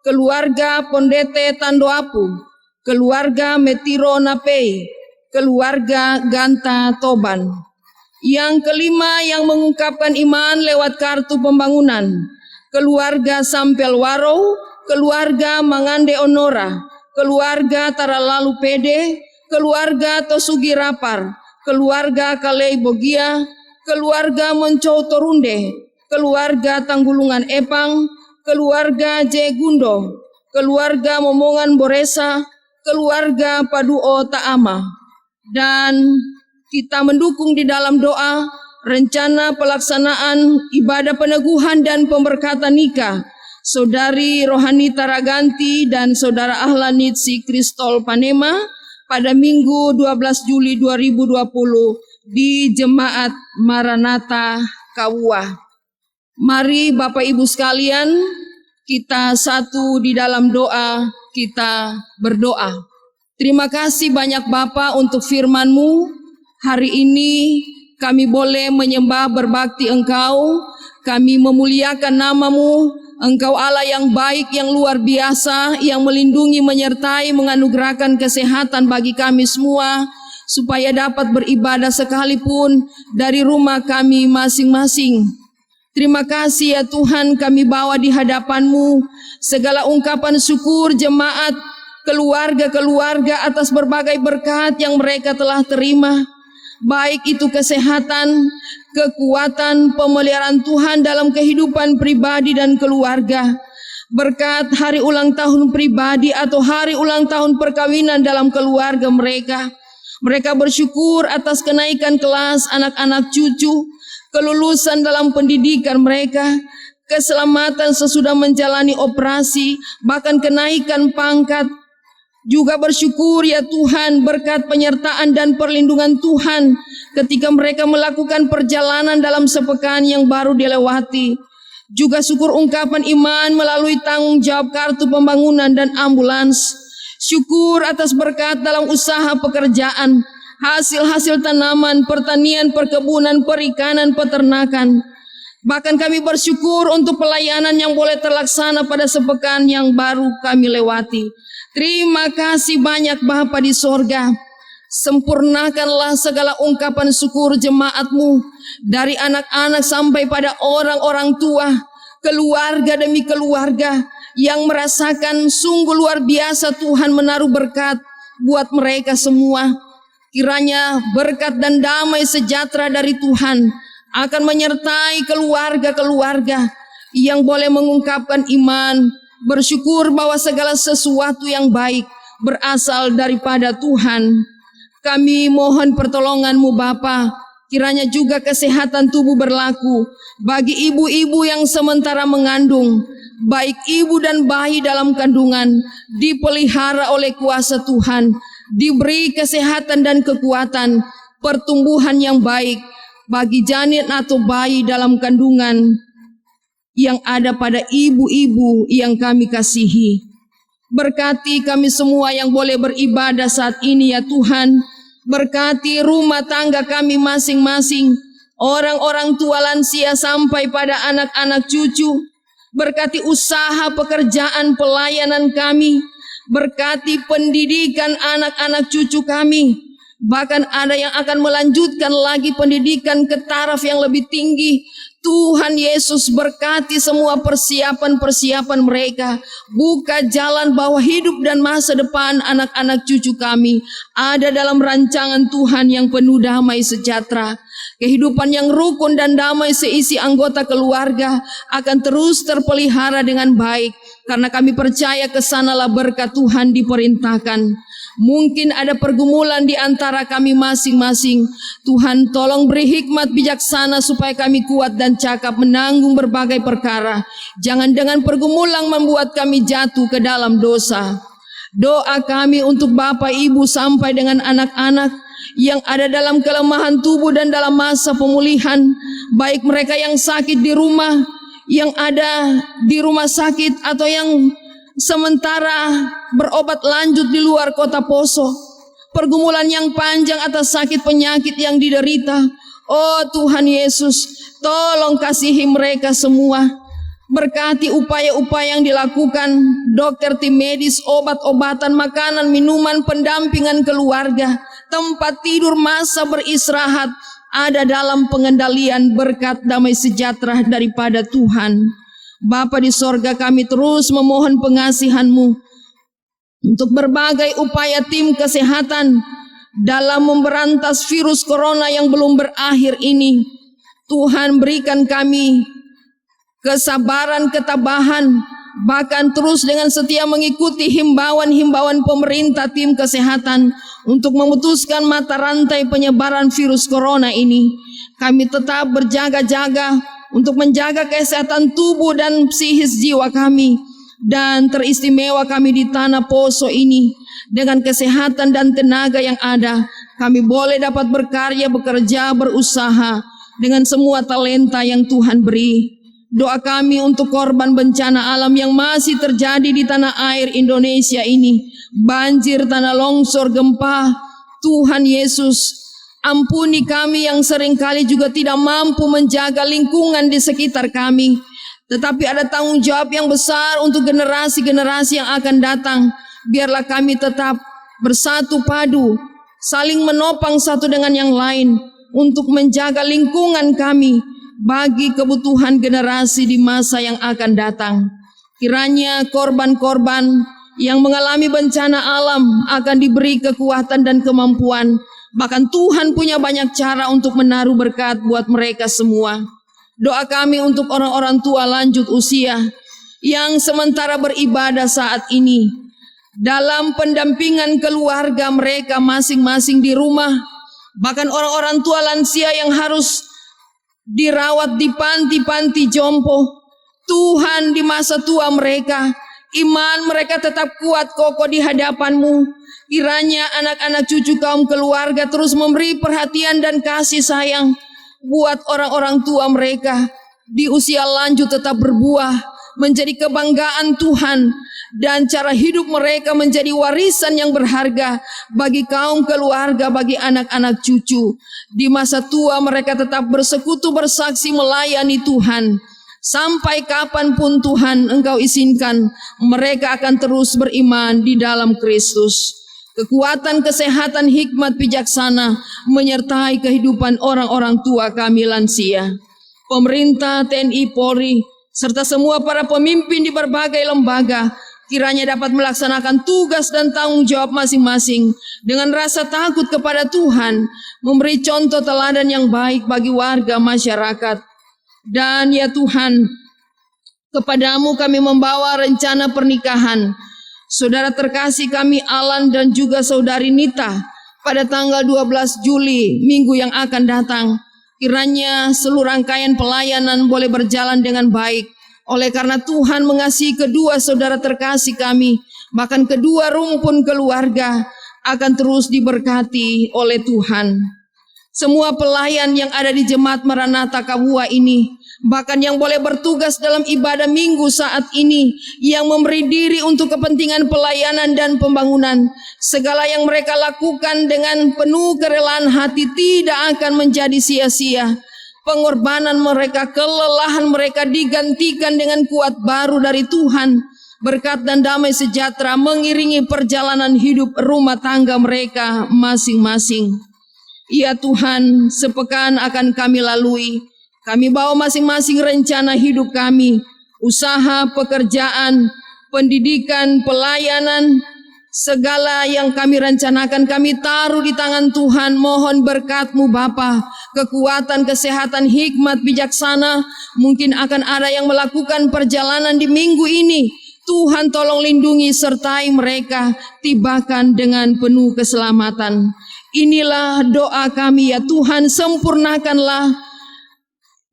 keluarga Pondete Tandoapu, keluarga Metiro Napei, keluarga Ganta Toban. Yang kelima yang mengungkapkan iman lewat kartu pembangunan, keluarga Sampelwaro, keluarga Mangande Onora, keluarga Taralalu Pede, keluarga Tosugi Rapar, keluarga Kalei Bogia, keluarga Moncou Torunde, keluarga Tanggulungan Epang, keluarga J. Gundo, keluarga Momongan Boresa, keluarga Paduo Taama. Dan kita mendukung di dalam doa rencana pelaksanaan ibadah peneguhan dan pemberkatan nikah Saudari Rohani Taraganti dan Saudara Ahlan Nitsi Kristol Panema pada Minggu 12 Juli 2020 di Jemaat Maranatha Kawuah. Mari Bapak Ibu sekalian, kita satu di dalam doa, kita berdoa. Terima kasih banyak Bapak untuk firman-Mu. Hari ini kami boleh menyembah berbakti Engkau, kami memuliakan nama-Mu. Engkau Allah yang baik, yang luar biasa, yang melindungi, menyertai, menganugerahkan kesehatan bagi kami semua, supaya dapat beribadah sekalipun dari rumah kami masing-masing. Terima kasih ya Tuhan, kami bawa di hadapan-Mu segala ungkapan syukur jemaat, keluarga-keluarga atas berbagai berkat yang mereka telah terima, baik itu kesehatan, kekuatan, pemeliharaan Tuhan dalam kehidupan pribadi dan keluarga, berkat hari ulang tahun pribadi atau hari ulang tahun perkawinan dalam keluarga mereka. Mereka bersyukur atas kenaikan kelas anak-anak cucu, kelulusan dalam pendidikan mereka, keselamatan sesudah menjalani operasi, bahkan kenaikan pangkat. Juga bersyukur ya Tuhan berkat penyertaan dan perlindungan Tuhan ketika mereka melakukan perjalanan dalam sepekan yang baru dilewati. Juga syukur ungkapan iman melalui tanggung jawab kartu pembangunan dan ambulans. Syukur atas berkat dalam usaha pekerjaan, hasil-hasil tanaman, pertanian, perkebunan, perikanan, peternakan. Bahkan kami bersyukur untuk pelayanan yang boleh terlaksana pada sepekan yang baru kami lewati. Terima kasih banyak Bapa di sorga. Sempurnakanlah segala ungkapan syukur jemaat-Mu, dari anak-anak sampai pada orang-orang tua, keluarga demi keluarga, yang merasakan sungguh luar biasa Tuhan menaruh berkat buat mereka semua. Kiranya berkat dan damai sejahtera dari Tuhan akan menyertai keluarga-keluarga yang boleh mengungkapkan iman, bersyukur bahwa segala sesuatu yang baik berasal daripada Tuhan. Kami mohon pertolongan-Mu Bapa, kiranya juga kesehatan tubuh berlaku bagi ibu-ibu yang sementara mengandung, baik ibu dan bayi dalam kandungan, dipelihara oleh kuasa Tuhan, diberi kesehatan dan kekuatan, pertumbuhan yang baik bagi janin atau bayi dalam kandungan yang ada pada ibu-ibu yang kami kasihi. Berkati kami semua yang boleh beribadah saat ini ya Tuhan. Berkati rumah tangga kami masing-masing, orang-orang tua lansia sampai pada anak-anak cucu. Berkati usaha pekerjaan pelayanan kami. Berkati pendidikan anak-anak cucu kami. Bahkan ada yang akan melanjutkan lagi pendidikan ke taraf yang lebih tinggi. Tuhan Yesus berkati semua persiapan-persiapan mereka. Buka jalan bahwa hidup dan masa depan anak-anak cucu kami ada dalam rancangan Tuhan yang penuh damai sejahtera. Kehidupan yang rukun dan damai seisi anggota keluarga akan terus terpelihara dengan baik. Karena kami percaya kesanalah berkat Tuhan diperintahkan. Mungkin ada pergumulan di antara kami masing-masing. Tuhan tolong beri hikmat bijaksana supaya kami kuat dan cakap menanggung berbagai perkara. Jangan dengan pergumulan membuat kami jatuh ke dalam dosa. Doa kami untuk Bapak Ibu sampai dengan anak-anak yang ada dalam kelemahan tubuh dan dalam masa pemulihan. Baik mereka yang sakit di rumah, yang ada di rumah sakit, atau yang sementara berobat lanjut di luar kota Poso. Pergumulan yang panjang atas sakit penyakit yang diderita. Oh Tuhan Yesus, tolong kasihi mereka semua. Berkati upaya-upaya yang dilakukan dokter, tim medis, obat-obatan, makanan, minuman, pendampingan keluarga, tempat tidur, masa beristirahat, ada dalam pengendalian berkat damai sejahtera daripada Tuhan. Bapa di sorga, kami terus memohon pengasihan-Mu untuk berbagai upaya tim kesehatan dalam memberantas virus corona yang belum berakhir ini. Tuhan berikan kami kesabaran, ketabahan, bahkan terus dengan setia mengikuti himbauan-himbauan pemerintah tim kesehatan untuk memutuskan mata rantai penyebaran virus corona ini. Kami tetap berjaga-jaga untuk menjaga kesehatan tubuh dan psikis jiwa kami. Dan teristimewa kami di tanah Poso ini. Dengan kesehatan dan tenaga yang ada, kami boleh dapat berkarya, bekerja, berusaha dengan semua talenta yang Tuhan beri. Doa kami untuk korban bencana alam yang masih terjadi di tanah air Indonesia ini. Banjir, tanah longsor, gempa. Tuhan Yesus, ampuni kami yang seringkali juga tidak mampu menjaga lingkungan di sekitar kami. Tetapi ada tanggung jawab yang besar untuk generasi-generasi yang akan datang. Biarlah kami tetap bersatu padu, saling menopang satu dengan yang lain untuk menjaga lingkungan kami bagi kebutuhan generasi di masa yang akan datang. Kiranya korban-korban yang mengalami bencana alam akan diberi kekuatan dan kemampuan. Bahkan Tuhan punya banyak cara untuk menaruh berkat buat mereka semua. Doa kami untuk orang-orang tua lanjut usia yang sementara beribadah saat ini dalam pendampingan keluarga mereka masing-masing di rumah. Bahkan orang-orang tua lansia yang harus dirawat di panti-panti jompo. Tuhan, di masa tua mereka, iman mereka tetap kuat kokoh di hadapan-Mu. Kiranya anak-anak cucu kaum keluarga terus memberi perhatian dan kasih sayang buat orang-orang tua mereka. Di usia lanjut tetap berbuah, menjadi kebanggaan Tuhan, dan cara hidup mereka menjadi warisan yang berharga bagi kaum keluarga, bagi anak-anak cucu. Di masa tua mereka tetap bersekutu, bersaksi, melayani Tuhan. Sampai kapanpun Tuhan Engkau izinkan, mereka akan terus beriman di dalam Kristus. Kekuatan, kesehatan, hikmat, bijaksana menyertai kehidupan orang-orang tua kami lansia. Pemerintah, TNI, Polri, serta semua para pemimpin di berbagai lembaga kiranya dapat melaksanakan tugas dan tanggung jawab masing-masing dengan rasa takut kepada Tuhan, memberi contoh teladan yang baik bagi warga masyarakat. Dan ya Tuhan, kepadamu kami membawa rencana pernikahan saudara terkasih kami Alan dan juga saudari Nita pada tanggal 12 Juli minggu yang akan datang. Kiranya seluruh rangkaian pelayanan boleh berjalan dengan baik. Oleh karena Tuhan mengasihi kedua saudara terkasih kami, bahkan kedua rumpun keluarga akan terus diberkati oleh Tuhan. Semua pelayan yang ada di Jemaat Maranatha Kabua ini, bahkan yang boleh bertugas dalam ibadah minggu saat ini, yang memberi diri untuk kepentingan pelayanan dan pembangunan, segala yang mereka lakukan dengan penuh kerelaan hati tidak akan menjadi sia-sia. Pengorbanan mereka, kelelahan mereka digantikan dengan kuat baru dari Tuhan. Berkat dan damai sejahtera mengiringi perjalanan hidup rumah tangga mereka masing-masing. Ya Tuhan, sepekan akan kami lalui. Kami bawa masing-masing rencana hidup kami, usaha, pekerjaan, pendidikan, pelayanan, segala yang kami rencanakan kami taruh di tangan Tuhan. Mohon berkat-Mu Bapa, kekuatan, kesehatan, hikmat, bijaksana. Mungkin akan ada yang melakukan perjalanan di minggu ini. Tuhan tolong lindungi sertai mereka, tibakan dengan penuh keselamatan. Inilah doa kami ya Tuhan, sempurnakanlah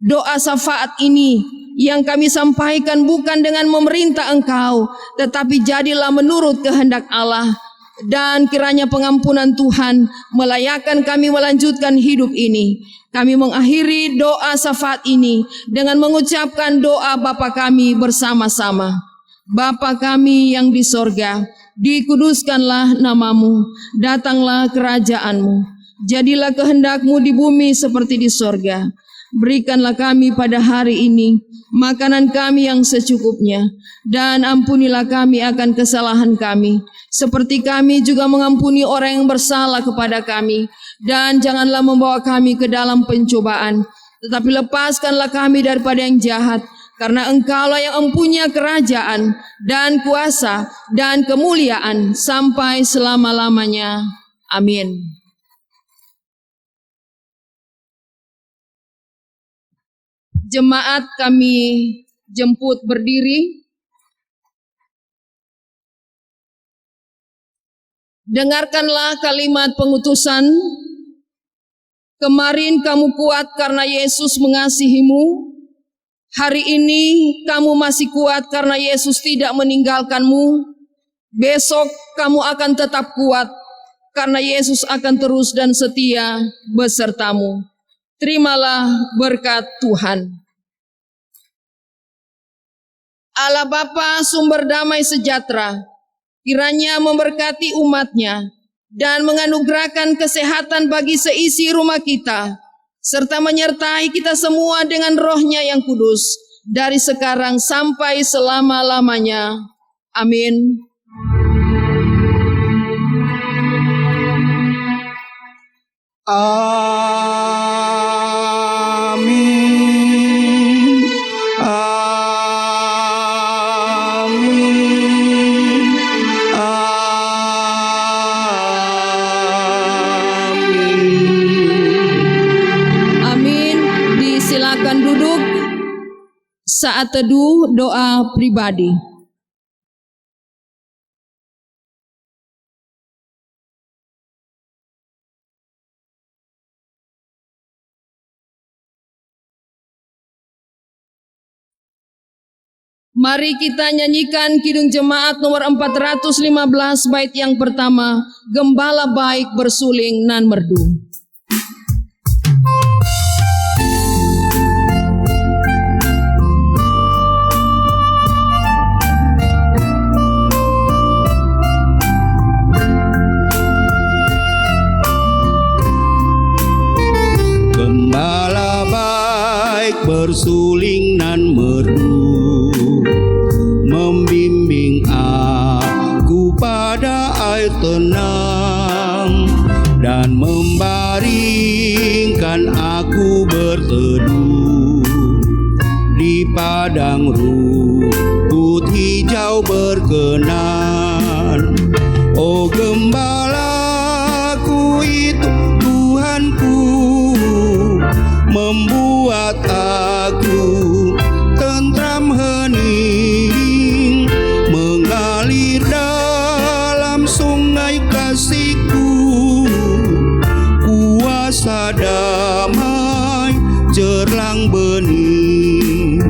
doa syafaat ini yang kami sampaikan bukan dengan memerintah Engkau, tetapi jadilah menurut kehendak Allah. Dan kiranya pengampunan Tuhan melayakkan kami melanjutkan hidup ini. Kami mengakhiri doa syafaat ini dengan mengucapkan doa Bapa kami bersama-sama. Bapa kami yang di sorga, dikuduskanlah namamu, datanglah kerajaanmu, jadilah kehendak-Mu di bumi seperti di sorga. Berikanlah kami pada hari ini makanan kami yang secukupnya, dan ampunilah kami akan kesalahan kami, seperti kami juga mengampuni orang yang bersalah kepada kami. Dan janganlah membawa kami ke dalam pencobaan, tetapi lepaskanlah kami daripada yang jahat. Karena Engkaulah yang mempunyai kerajaan dan kuasa dan kemuliaan sampai selama-lamanya. Amin. Jemaat kami jemput berdiri. Dengarkanlah kalimat pengutusan. Kemarin kamu kuat karena Yesus mengasihimu. Hari ini kamu masih kuat karena Yesus tidak meninggalkanmu. Besok kamu akan tetap kuat karena Yesus akan terus dan setia besertamu. Terimalah berkat Tuhan. Allah Bapa sumber damai sejahtera, kiranya memberkati umat-Nya dan menganugerahkan kesehatan bagi seisi rumah kita, serta menyertai kita semua dengan Roh-Nya yang kudus, dari sekarang sampai selama-lamanya. Amin. Amin. Amin. Amin. Disilakan duduk. Saat teduh doa pribadi. Mari kita nyanyikan Kidung Jemaat nomor 415 bait yang pertama, Gembala Baik Bersuling Nan Merdu. Gembala baik bersuling nan merdu, membimbing aku pada air tenang, dan membaringkan aku berteduh di padang rumput hijau berkenan. Oh gembalaku itu Tuhanku, membuat aku tentram hening, mengalir dalam sungai kasih-Ku, kuasa damai cerlang bening.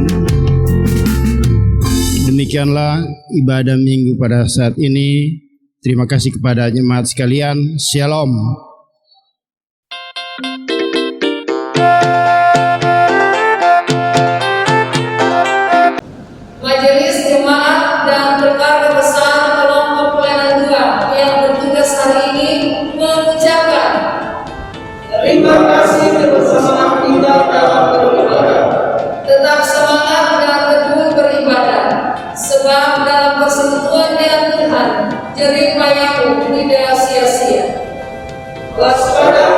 Demikianlah ibadah minggu pada saat ini. Terima kasih kepada jemaat sekalian. Shalom. Majelis Jemaat dan Keluarga Besar Kelompok Pelayanan 2 yang bertugas hari ini mengucapkan terima kasih bersama kita dalam beribadah. Tetap semangat dan tekun beribadah, sebab dalam Tuhan, jerih payamu tidak sia-sia. Waspada